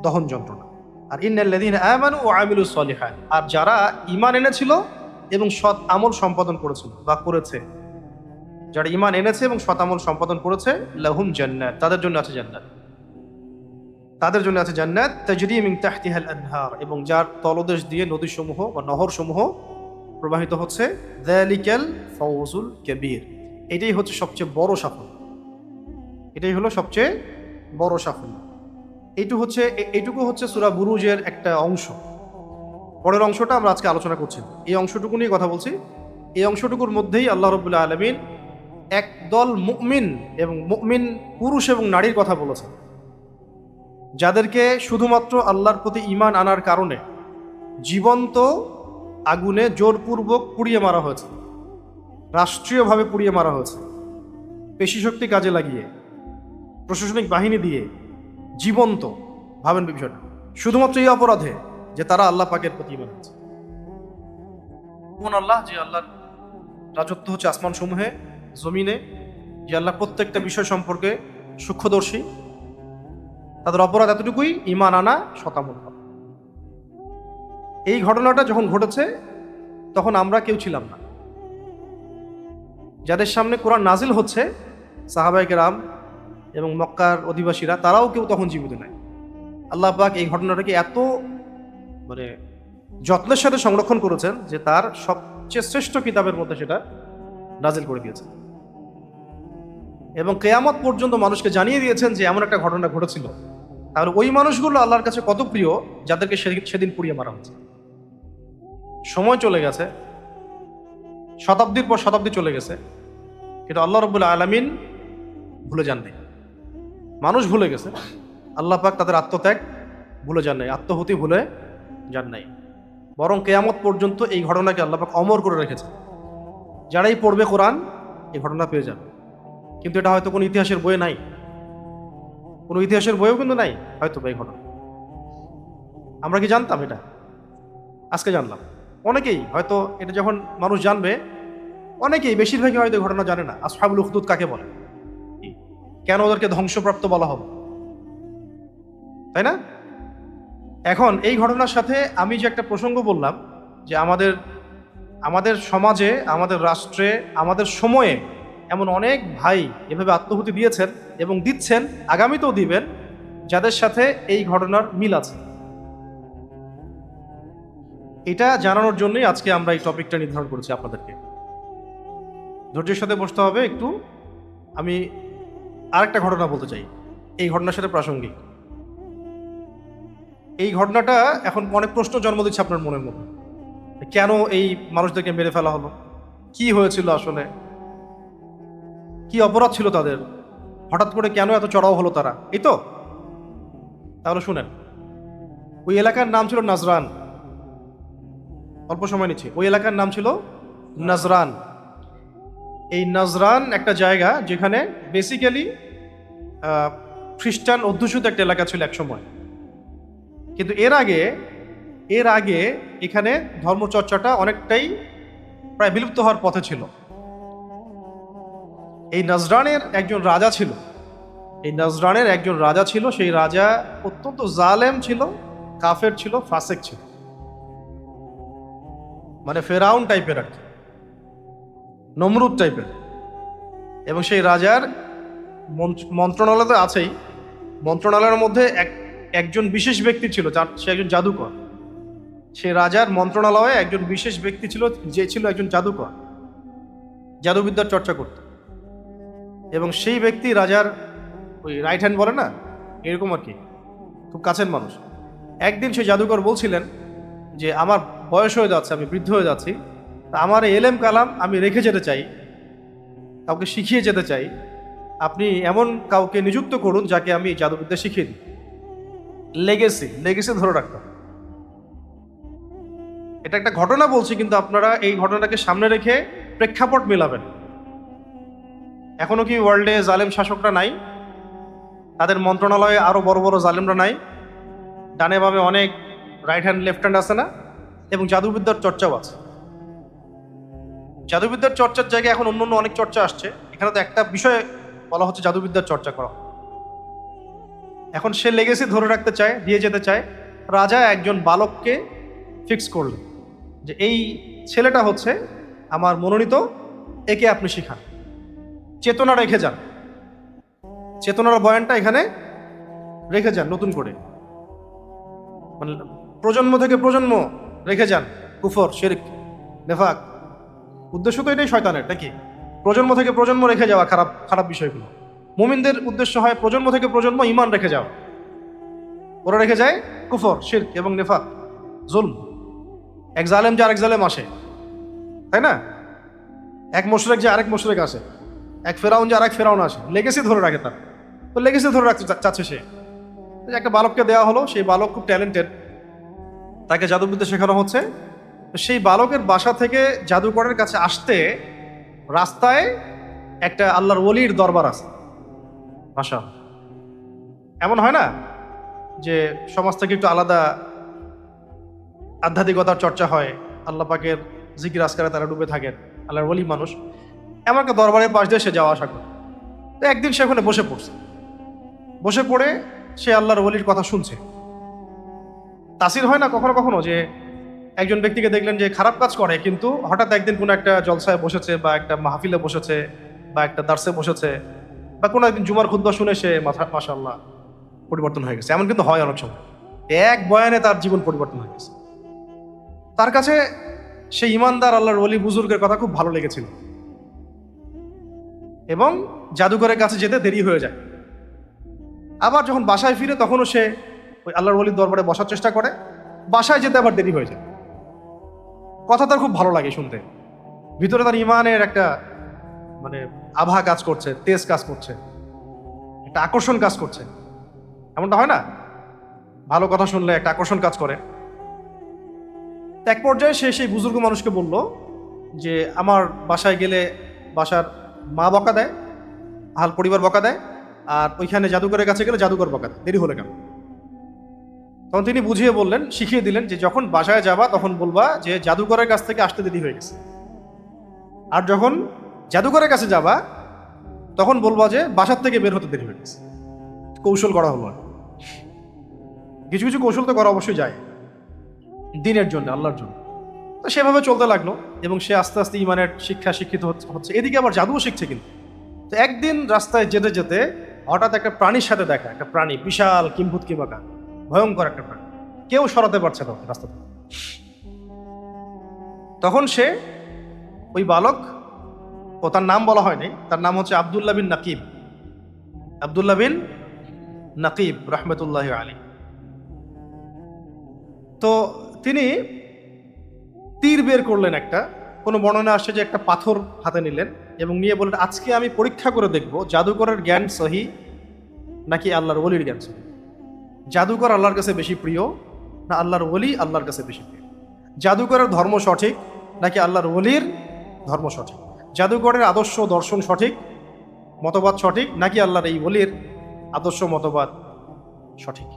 Speaker 2: দহন যন্ত্রণা। আর ইন্নাল্লাযীনা আমানু ওয়া আমিলুস সলিহাত, আর যারা ঈমান এনেছিল এবং সৎ আমল সম্পাদন করেছিল বা করেছে, যারা ঈমান এনেছে এবং সৎ আমল সম্পাদন করেছে, লাহুম জান্নাত, তাদের জন্য আছে জান্নাত, তাদের জন্য আছে জান্নাত, তাজরি মিন তাহতিহাল আনহার, এবং যার তলদেশ দিয়ে নদীসমূহ বা নহরসমূহ প্রবাহিত হচ্ছে। যালিকাল ফাওজুল কাবীর, এটাই হচ্ছে সবচেয়ে বড় সাফল্য, এটাই হলো সবচেয়ে বড় সাফল্য। এইটুকু হচ্ছে সূরা বুরুজের একটা অংশ। পরের অংশটা আমরা আজকে আলোচনা করছি, এই অংশটুকু নিয়ে কথা বলছি। এই অংশটুকুর মধ্যেই আল্লাহ রাব্বুল আলামিন একদল মুমিন এবং মুমিন পুরুষ এবং নারীর কথা বলেছেন, যাদেরকে শুধুমাত্র আল্লাহর প্রতি ঈমান আনার কারণে জীবন্ত আগুনে জোরপূর্বক পুড়িয়ে মারা হয়েছে, রাষ্ট্রীয়ভাবে পুড়িয়ে মারা হয়েছে, পেশি শক্তি কাজে লাগিয়ে, প্রশাসনিক বাহিনী দিয়ে, জীবন্ত। ভাবেন বিষয়টা, শুধুমাত্র এই অপরাধে যে তারা আল্লাহ পাকের প্রতি ঈমান আনছে। কোন আল্লাহ? যে আল্লাহর রাজত্ব হচ্ছে আসমান সমূহে, জমিনে, যে আল্লাহ প্রত্যেকটা বিষয় সম্পর্কে সূক্ষ্মদর্শী, তাদের অপরাধ এতটুকুই, ঈমান আনা, শতামল করা। এই ঘটনাটা যখন ঘটেছে তখন আমরা কেউ ছিলাম না, যাদের সামনে কোরআন নাজিল হচ্ছে, সাহাবায়ে কেরাম এবং মক্কার অধিবাসীরা, তারাও কেউ তখন জীবিত নাই। আল্লাহ পাক এই ঘটনাটাকে এত যত্নের সাথে সংরক্ষণ করেছেন যে তার সবচেয়ে শ্রেষ্ঠ কিতাবের মধ্যে সেটা নাজিল করে দিয়েছেন, এবং কিয়ামত পর্যন্ত মানুষকে জানিয়ে দিয়েছেন যে এমন একটা ঘটনা ঘটেছিল। তাহলে ওই মানুষগুলো আল্লাহর কাছে কত প্রিয়, যাদেরকে সেদিন পুড়িয়ে মারা হয়েছে। সময় চলে গেছে, শতাব্দীর পর শতাব্দী চলে গেছে, কিন্তু আল্লাহ রাব্বুল আলামিন ভুলে যান নাই, মানুষ ভুলে গেছে, আল্লাহ পাক তাদের আত্মত্যাগ ভুলে যান নাই, আত্মহুতি ভুলে যান নাই, বরং কিয়ামত পর্যন্ত এই ঘটনাকে আল্লাহ পাক অমর করে রেখেছে। যারাই পড়বে কোরআন এই ঘটনা পেয়ে যাবে। কিন্তু এটা হয়তো কোনো ইতিহাসের বইয়ে নাই, কোনো ইতিহাসের বইও কিন্তু নাই হয়তো এই ঘটনা। আমরা কি জানতাম এটা? আজকে জানলাম। অনেকেই হয়তো এটা যখন মানুষ জানবে, অনেকেই, বেশিরভাগই হয়তো ঘটনা জানে না। আসহাবুল উখদুদ কাকে বলে, কেন ওদেরকে ধ্বংসপ্রাপ্ত বলা হবে, তাই না? এখন এই ঘটনার সাথে আমি যে একটা প্রসঙ্গ বললাম, যে আমাদের সমাজে, আমাদের রাষ্ট্রে, আমাদের সময়ে এমন অনেক ভাই এভাবে আত্মহুতি দিয়েছেন এবং দিচ্ছেন, আগামীতেও দিবেন, যাদের সাথে এই ঘটনার মিল আছে। এটা জানানোর জন্যই আজকে আমরা এই টপিকটা নির্ধারণ করেছি আপনাদেরকে। ধৈর্যের সাথে বসতে হবে একটু। আমি আরেকটা ঘটনা বলতে চাই, এই ঘটনার সাথে প্রাসঙ্গিক। এই ঘটনাটা এখন অনেক প্রশ্ন জন্ম দিচ্ছে আপনার মনের মধ্যে। কেন এই মানুষদেরকে মেরে ফেলা হলো, কি হয়েছিল আসলে, কি অপরাধ ছিল তাদের, হঠাৎ করে কেন এত চড়াও হলো তারা, এই তো। তাহলে শুনেন, ওই এলাকার নাম ছিল নাজরান। অল্প সময় নিচ্ছি। ওই এলাকার নাম ছিল নাজরান। এই নাজরান একটা জায়গা যেখানে বেসিক্যালি খ্রিস্টান অধ্যুষিত একটা এলাকা ছিল এক সময়। কিন্তু এর আগে এখানে ধর্মচর্চাটা অনেকটাই প্রায় বিলুপ্ত হওয়ার পথে ছিল। এই নাজরানের একজন রাজা ছিল। সেই রাজা অত্যন্ত জালেম ছিল, কাফের ছিল, ফাসেক ছিল। মানে ফেরাউন টাইপের আর কি, নমরুদ টাইপের। এবং সেই রাজার মন্ত্রণালয় তো আছেই, মন্ত্রণালয়ের মধ্যে একজন বিশেষ ব্যক্তি ছিল, সে একজন জাদুকর। সে রাজার মন্ত্রণালয়ে একজন বিশেষ ব্যক্তি ছিল, যে ছিল একজন জাদুকর, জাদুবিদ্যার চর্চা করত। এবং সেই ব্যক্তি রাজার ওই রাইট হ্যান্ড বলে না, এরকম আর কি, খুব কাছের মানুষ। একদিন সেই জাদুকর বলছিলেন যে আমার বয়স হয়ে যাচ্ছে, আমি বৃদ্ধ হয়ে যাচ্ছি, তা আমার এই এলেম কালাম আমি রেখে যেতে চাই, কাউকে শিখিয়ে যেতে চাই, আপনি এমন কাউকে নিযুক্ত করুন যাকে আমি জাদুবিদ্যা শিখিয়ে দিই। লেগেসি ধরে রাখতাম। এটা একটা ঘটনা বলছি, কিন্তু আপনারা এই ঘটনাটাকে সামনে রেখে প্রেক্ষাপট মেলাবেন। এখনো কি ওয়ার্ল্ডে জালেম শাসকরা নাই? তাদের মন্ত্রণালয়ে আরো বড় বড় জালেমরা নাই? ডানে বামে অনেক রাইট হ্যান্ড লেফট হ্যান্ড আছে না? এবং জাদুবিদ্যার চর্চাও আছে। জাদুবিদ্যার চর্চার জায়গায় এখন অন্য অনেক চর্চা আসছে, এখানে তো একটা বিষয় বলা হচ্ছে জাদুবিদ্যার চর্চা করা। এখন সে লেগেসি ধরে রাখতে চায়, দিয়ে যেতে চায়। রাজা একজন বালককে ফিক্স করলেন যে এই ছেলেটা হচ্ছে আমার মনোনীত, একে আপনি শিখান, চেতনা রেখে যান, চেতনার বয়ানটা এখানে রেখে যান, নতুন করে মানে প্রজন্ম থেকে প্রজন্ম রেখে যান কুফর, শিরক, নেফাক। উদ্দেশ্য তো এটাই শয়তানের, নাকি? প্রজন্ম থেকে প্রজন্ম রেখে যাওয়া খারাপ খারাপ বিষয়গুলো। মুমিনদের উদ্দেশ্য হয় প্রজন্ম থেকে প্রজন্ম ঈমান রেখে যাওয়া। ওরা রেখে যায় কুফর, শিরক এবং নেফাক, জুলম। এক জালেম যে আরেক জালেম আসে, তাই না? এক মুশরিক যে আরেক মুশরিক আসে, এক ফেরাউন যে আরেক ফেরাউন আসে। লেগেসি ধরে রাখে তার, তো লেগেসি ধরে রাখতে চাচ্ছে সে। একটা বালককে দেওয়া হলো, সেই বালক খুব ট্যালেন্টেড, তাকে জাদুবিদ্যা শেখানো হচ্ছে। তো সেই বালকের বাসা থেকে জাদুকরের কাছে আসতে রাস্তায় একটা আল্লাহর ওলির দরবার আছে। মাশা, এমন হয় না যে সমাজ থেকে একটু আলাদা আধ্যাত্মিকতার চর্চা হয়, আল্লাহ পাকের জিকির আজকারে তারা ডুবে থাকেন, আল্লাহর ওলি মানুষ। এমন একটা দরবারের পাশ দিয়ে সে যাওয়া আসা করে। তো একদিন সে ওখানে বসে পড়ছে, বসে পড়ে সে আল্লাহর ওলির কথা শুনছে। তাসির হয় না কখনো কখনো যে একজন ব্যক্তিকে দেখলেন যে খারাপ কাজ করে, কিন্তু হঠাৎ একদিন কোনো একটা জলসায় বসেছে, বা একটা মাহফিলে বসেছে, বা একটা দার্সে বসেছে, বা কোনো একদিন জুমার খুতবা শুনে সে মাশাআল্লাহ পরিবর্তন হয়ে গেছে। এমন কিন্তু হয় অনেক সময়, এক বয়ানে তার জীবন পরিবর্তন হয়ে গেছে। তার কাছে সেই ইমানদার আল্লাহর ওলি বুজুর্গের কথা খুব ভালো লেগেছিল, এবং জাদুঘরের কাছে যেতে দেরি হয়ে যায়। আবার যখন বাসায় ফিরে তখনও সে ওই আল্লাহর ওলির দরবারে বসার চেষ্টা করে, বাসায় যেতে আবার দেরি হয়ে যায়। কথা তার খুব ভালো লাগে শুনতে, ভিতরে তার ইমানের একটা মানে আভা কাজ করছে, তেজ কাজ করছে, একটা আকর্ষণ কাজ করছে। এমনটা হয় না? ভালো কথা শুনলে একটা আকর্ষণ কাজ করে। এক পর্যায়ে সে সেই বুজুর্গ মানুষকে বলল যে আমার বাসায় গেলে বাসার মা বকা দেয়, আহাল পরিবার বকা দেয়, আর ওইখানে জাদুকরের কাছে গেলে জাদুকর বকা দেয়, দেরি হলে কেন? তখন তিনি বুঝিয়ে বললেন, শিখিয়ে দিলেন যে যখন বাসায় যাবা তখন বলবা যে জাদুকরের কাছ থেকে আসতে দেরি হয়ে গেছে, আর যখন জাদুকরের কাছে যাবা তখন বলবা যে বাসার থেকে বের হতে দেরি হয়ে গেছে। কৌশল করা হলো। কিছু কিছু কৌশল তো করা অবশ্যই যায় দিনের জন্য, আল্লাহর জন্য। তো সেভাবে চলতে লাগলো, এবং সে আস্তে আস্তে ইমানের শিক্ষিত হচ্ছে। এদিকে আবার জাদুও শিখছে। কিন্তু তো একদিন রাস্তায় যেতে যেতে হঠাৎ একটা প্রাণীর সাথে দেখা, একটা প্রাণী, বিশাল কিম্ভূত কিমাকা, ভয়ঙ্কর একটা প্রাণী, কেউ সরাতে পারছে না রাস্তা থেকে। তখন সে ওই বালক, ও তার নাম বলা হয়নি, তার নাম হচ্ছে আব্দুল্লাহ বিন নাকিব, আব্দুল্লাহ বিন নাকিব রহমতুল্লাহ আলী। তো তিনি তীর বের করলেন একটা, কোনো বর্ণনা আসছে যে একটা পাথর হাতে নিলেন এবং নিয়ে বললেন আজকে আমি পরীক্ষা করে দেখব জাদুকরের জ্ঞান সহি নাকি আল্লাহর ওলির জ্ঞান সহি। জাদুকর আল্লাহর কাছে বেশি প্রিয় না আল্লাহর ওলি আল্লাহর কাছে বেশি প্রিয়? জাদুকরের ধর্ম সঠিক নাকি আল্লাহর ওলির ধর্ম সঠিক? জাদুকরের আদর্শ দর্শন সঠিক, মতবাদ সঠিক, নাকি আল্লাহর এই ওলির আদর্শ মতবাদ সঠিক?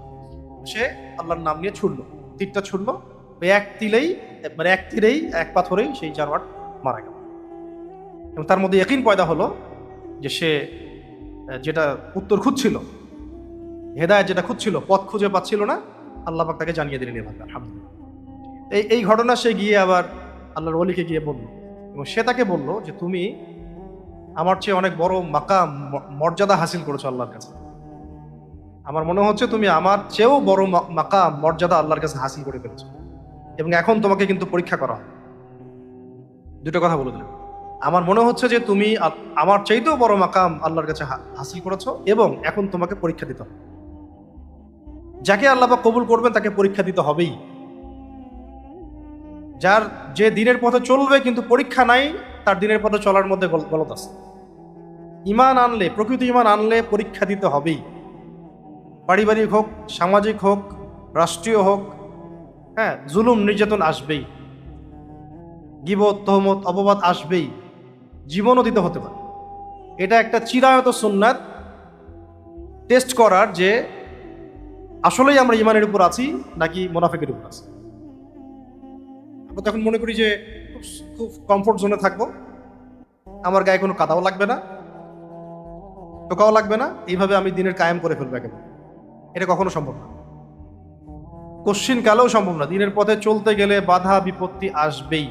Speaker 2: সে আল্লাহর নাম নিয়ে ছুটলো, তীরটা ছুটলো, এক তীরেই এক পাথরেই সেই জানোয়ার মারা গেল। এবং তার মধ্যে ইয়াকিন পয়দা হলো যে সে যেটা উত্তর খুঁজছিল, হেদায়েত যেটা খুঁজছিল, পথ খুঁজে পাচ্ছিল না, আল্লাহ পাক তাকে জানিয়ে দিলেন এভাবে। আলহামদুলিল্লাহ। এই ঘটনা সে গিয়ে আবার আল্লাহর ওলিকে গিয়ে বলল, এবং সে তাকে বলল যে তুমি আমার চেয়ে অনেক বড় মাকাম মর্যাদা হাসিল করেছো আল্লাহর কাছে। আমার মনে হচ্ছে তুমি আমার চেয়েও বড় মাকাম মর্যাদা আল্লাহর কাছে হাসিল করে ফেলেছো, এবং এখন তোমাকে কিন্তু পরীক্ষা করা হবে। দুটো কথা বলে দিলেন, আমার মনে হচ্ছে যে তুমি আমার চাইতেও বড় মাকাম আল্লাহর কাছে হাসিল করেছো, এবং এখন তোমাকে পরীক্ষা দিতে হবে। যাকে আল্লাহ পাক কবুল করবেন তাকে পরীক্ষা দিতে হবেই। যার যে দিনের পথে চলবে কিন্তু পরীক্ষা নাই, তার দিনের পথে চলার মধ্যে গলত আছে। ইমান আনলে, প্রকৃত ইমান আনলে পরীক্ষা দিতে হবেই। পারিবারিক হোক, সামাজিক হোক, রাষ্ট্রীয় হোক, হ্যাঁ, জুলুম নির্যাতন আসবেই, গীবত, তহমত, অপবাদ আসবেই, জীবনও দিতে হতে পারে। এটা একটা চিরায়ত সুন্নাত, টেস্ট করার যে আসলেই আমরা ইমানের উপর আছি নাকি মুনাফিকের উপর আছি। আমরা তখন মনে করি যে খুব কমফোর্ট জোনে থাকবো, আমার গায়ে কোনো কাদাও লাগবে না, টোকাও লাগবে না, এইভাবে আমি দিনের কায়েম করে ফেলবো একেবারে। এটা কখনো সম্ভব না, কশ্চিন কালেও সম্ভব না। দিনের পথে চলতে গেলে বাধা বিপত্তি আসবেই,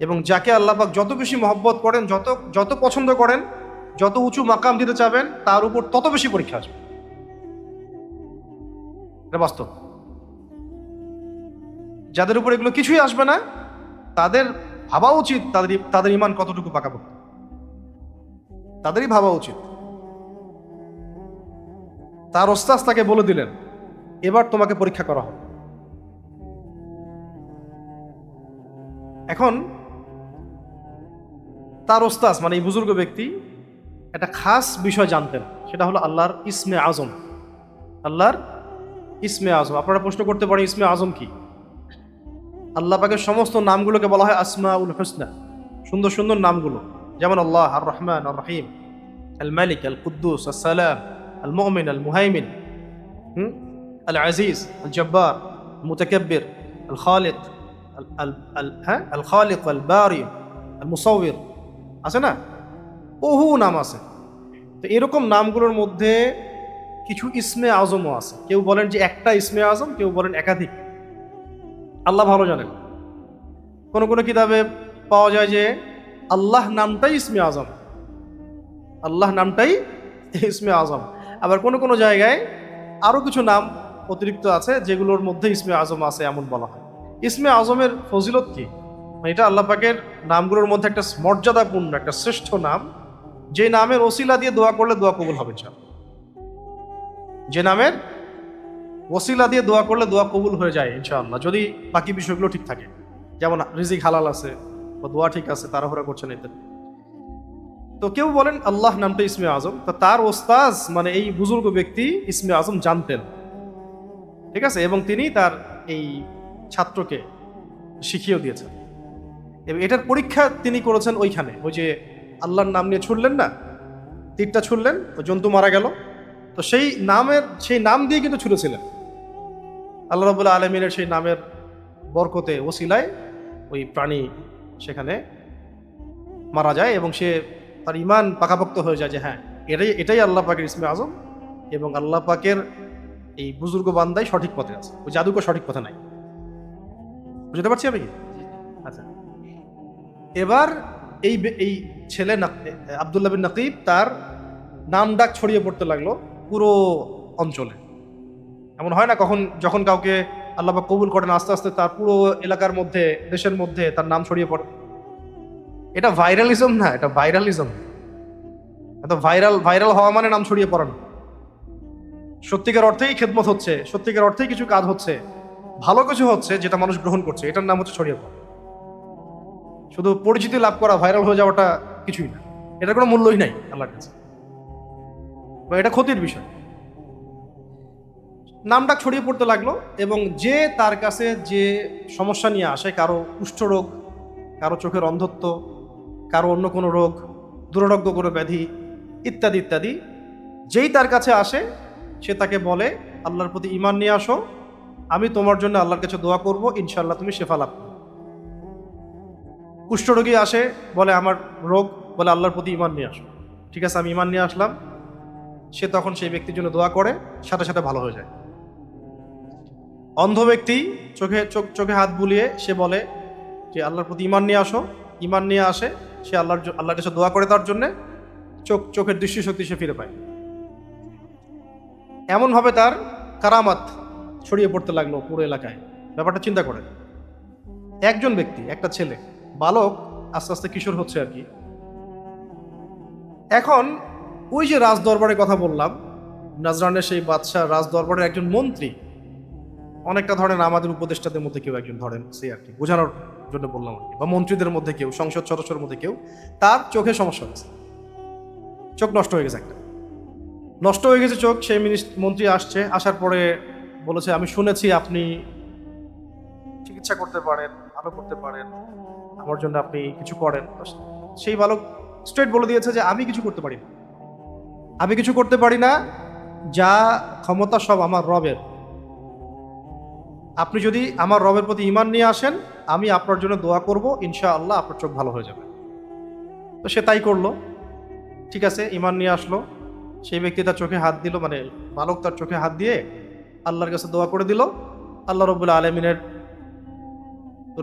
Speaker 2: এবং যাকে আল্লাহ পাক যত বেশি মহব্বত করেন, যত যত পছন্দ করেন, যত উঁচু মাকাম দিতে চাবেন, তার উপর তত বেশি পরীক্ষা আসবে। এটা বাস্তব। যাদের উপর এগুলো কিছুই আসবে না, তাদের ভাবা উচিত তাদের ইমান কতটুকু পাকাপোক্ত, তাদেরই ভাবা উচিত। তার ওস্তাদ তাকে বলে দিলেন, এবার তোমাকে পরীক্ষা করা হবে। এখন তার ওস্তাদ মানে এই বুজুর্গ ব্যক্তি একটা খাস বিষয় জানতেন, সেটা হলো আল্লাহর ইসমে আজম। আল্লাহর ইসমে আজম, আপনারা প্রশ্ন করতে পারেন ইসমে আজম কি? আল্লাহ পাকের সমস্ত নামগুলোকে বলা হয় আসমাউল হুসনা, সুন্দর সুন্দর নামগুলো, যেমন আল্লাহ আর রহমান আর রহিম, আল মালিক, আল কুদ্দুস, আল সালাম, আল মুমিন, আল মুহাইমিন, আল আজিজ, আল জব্বার, আল মুতাকাব্বির, আল খালিক, আল খালিক, আল বারি, আল মুসাউবির, আছে না? বহু নাম আছে। তো এরকম নামগুলোর মধ্যে কিছু ইসমে আজমও আছে। কেউ বলেন যে একটা ইসমে আজম, কেউ বলেন একাধিক, আল্লাহ ভালো জানেন। কোন কোন কিতাবে পাওয়া যায় যে আল্লাহ নামটাই ইসমে আজম, আল্লাহ নামটাই ইসমে আজম। আবার কোন কোন জায়গায় আরো কিছু নাম অতিরিক্ত আছে যেগুলোর মধ্যে ইসমে আজম আছে এমন বলা হয়। ইসমে আজমের ফজিলত কি? এটা আল্লাহ পাকের নামগুলোর মধ্যে একটা মর্যাদাপূর্ণ, একটা শ্রেষ্ঠ নাম, যে নামের ওসিলা দিয়ে দোয়া করলে দোয়া কবুল হবে। যে নামের ওসিলা দিয়ে দোয়া করলে দোয়া কবুল হয়ে যায় ইনশাআল্লাহ, যদি বাকি বিষয়গুলো ঠিক থাকে, যেমন রিজিক হালাল আছে বা দোয়া ঠিক আছে, তাড়াহুড়া করছেন ইত্যাদি। তো কেউ বলেন আল্লাহ নামটা ইসমে আজম। তো তার ওস্তাজ মানে এই বুজুর্গ ব্যক্তি ইসমে আজম জানতেন, ঠিক আছে, এবং তিনি তার এই ছাত্রকে শিখিয়েও দিয়েছেন। এবং এটার পরীক্ষা তিনি করেছেন ওইখানে, ওই যে আল্লাহর নাম নিয়ে ছুড়লেন না, তীরটা ছুড়লেন, ওই জন্তু মারা গেল, তো সেই নাম দিয়ে কিন্তু ছুড়েছিলেন। আল্লাহ রাব্বুল আলামিনের সেই নামের বরকতে ওসিলায় ওই প্রাণী সেখানে মারা যায়, এবং সে তার ইমান পাকাপোক্ত হয়ে যায় যে হ্যাঁ, এটাই আল্লাহ পাকের ইসমে আজম, এবং আল্লাহ পাকের এই বুজুর্গ বান্দাই সঠিক পথে আছে, ওই জাদুকর সঠিক পথে নাই। বুঝতে পারছি আমি কি? আচ্ছা, এবার এই ছেলে আব্দুল্লাহ বিন নাকিব, তার নাম ডাক ছড়িয়ে পড়তে লাগলো পুরো অঞ্চলে। এমন হয় না যখন কাউকে আল্লাহ পাক কবুল করেন, আস্তে আস্তে তার পুরো এলাকার মধ্যে, দেশের মধ্যে তার নাম ছড়িয়ে পড়ে। এটা ভাইরালিজম না, এটা ভাইরালিজম। এটা ভাইরাল হওয়া মানে নাম ছড়িয়ে পড়া না। সত্যিকার অর্থেই খেদমত হচ্ছে, সত্যিকার অর্থেই কিছু কাজ হচ্ছে, ভালো কিছু হচ্ছে যেটা মানুষ গ্রহণ করছে, এটার নাম হচ্ছে ছড়িয়ে পড়া। শুধু পরিচিতি লাভ করা, ভাইরাল হয়ে যাওয়াটা কিছুই না, এটার কোনো মূল্যই নাই আল্লাহর কাছে, এটা ক্ষতির বিষয়। নামটা ছড়িয়ে পড়তে লাগলো, এবং যে তার কাছে যে সমস্যা নিয়ে আসে, কারো কুষ্ঠরোগ, কারো চোখের অন্ধত্ব, কারো অন্য কোনো রোগ, দুরারোগ্য কোনো ব্যাধি ইত্যাদি ইত্যাদি, যেই তার কাছে আসে সে তাকে বলে আল্লাহর প্রতি ঈমান নিয়ে আসো, আমি তোমার জন্য আল্লাহর কাছে দোয়া করব, ইনশাআল্লাহ তুমি শেফা লাভ করো। কুষ্ঠরোগী আসে, বলে আমার রোগ, বলে আল্লাহর প্রতি ঈমান নিয়ে আসো, ঠিক আছে আমি ঈমান নিয়ে আসলাম। সে তখন সেই ব্যক্তির জন্য দোয়া করে, সাথে সাথে ভালো হয়ে যায়। অন্ধ ব্যক্তি চোখে হাত বুলিয়ে সে বলে যে আল্লাহর প্রতি ঈমান নিয়ে আসো, ঈমান নিয়ে আসে, সে আল্লাহর কাছে দোয়া করে তার জন্যে, চোখের দৃষ্টিশক্তি সে ফিরে পায়। এমনভাবে তার কারামাত ছড়িয়ে পড়তে লাগলো পুরো এলাকায়। ব্যাপারটা চিন্তা করে, একজন ব্যক্তি, একটা ছেলে, বালক, আস্তে আস্তে কিশোর হচ্ছে আর কি। এখন ওই যে রাজ দরবারের কথা বললাম, নাজরানের সেই বাদশাহ রাজ দরবারের একজন মন্ত্রী, অনেকটা ধরেন আমাদের উপদেষ্টাদের মধ্যে কেউ একজন, ধরেন সে আর কি, বোঝানোর জন্য বললাম আর কি, বা মন্ত্রীদের মধ্যে কেউ, সংসদ সদস্যের মধ্যে কেউ, তার চোখে সমস্যা হয়েছে, চোখ নষ্ট হয়ে গেছে, একটা নষ্ট হয়ে গেছে চোখ। সেই মন্ত্রী আসছে, আসার পরে বলেছে, আমি শুনেছি আপনি চিকিৎসা করতে পারেন, ভালো করতে পারেন, আমার জন্য আপনি কিছু করেন। সেই বালক স্ট্রেট বলে দিয়েছে যে আমি কিছু করতে পারি না, আমি কিছু করতে পারি না, যা ক্ষমতা সব আমার রবের। আপনি যদি আমার রবের প্রতি ঈমান নিয়ে আসেন, আমি আপনার জন্য দোয়া করব, ইনশাআল্লাহ আপনার চোখ ভালো হয়ে যাবে। তো সে তাই করলো, ঠিক আছে, ঈমান নিয়ে আসলো। সেই ব্যক্তি তার চোখে হাত দিল, মানে বালক তার চোখে হাত দিয়ে আল্লাহর কাছে দোয়া করে দিল। আল্লাহ রব্বুল আলামিনের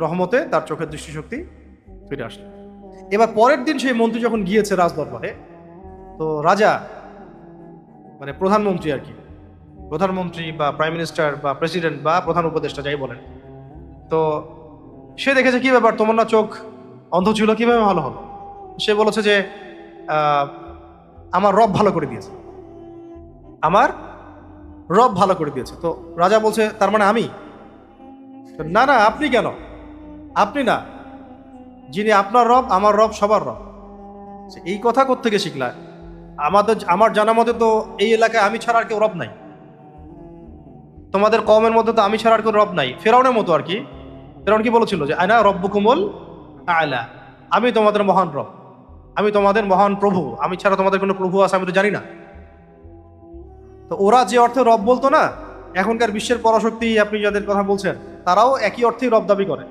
Speaker 2: রহমতে তার চোখের দৃষ্টিশক্তি ফিরে আসলো। এবার পরের দিন সেই মন্ত্রী যখন গিয়েছে রাজ দরবারে, তো রাজা, মানে প্রধানমন্ত্রী আর কি, প্রধানমন্ত্রী বা প্রাইম মিনিস্টার বা প্রেসিডেন্ট বা প্রধান উপদেষ্টা যাই বলেন, তো সে দেখেছে কি ব্যাপার, তোমার না চোখ অন্ধ ছিল, কিভাবে ভালো হলো? সে বলেছে যে আমার রব ভালো করে দিয়েছে, আমার রব ভালো করে দিয়েছে। তো রাজা বলছে, তার মানে আমি? না না, আপনি কেন? আপনি না, যিনি আপনার রব, আমার রব সবার রব। এই কথা কোত্থেকে শিখলা? আমার জানা মতে তো এই এলাকায় আমি ছাড়া আর কেউ রব নাই, তোমাদের কওমের মধ্যে তো আমি ছাড়া আর কেউ রব নাই। ফেরাউনের মতো আর কি। ফেরাউন কি বলেছিল যে আনা রব্বুকুমুল আ'লা, আমি তোমাদের মহান রব, আমি তোমাদের মহান প্রভু, আমি ছাড়া তোমাদের কোনো প্রভু আছে আমি তো জানি না। তো ওরা যে অর্থে রব বলতো না, এখনকার বিশ্বের পরাশক্তি আপনি যাদের কথা বলছেন, তারাও একই অর্থেই রব দাবি করে।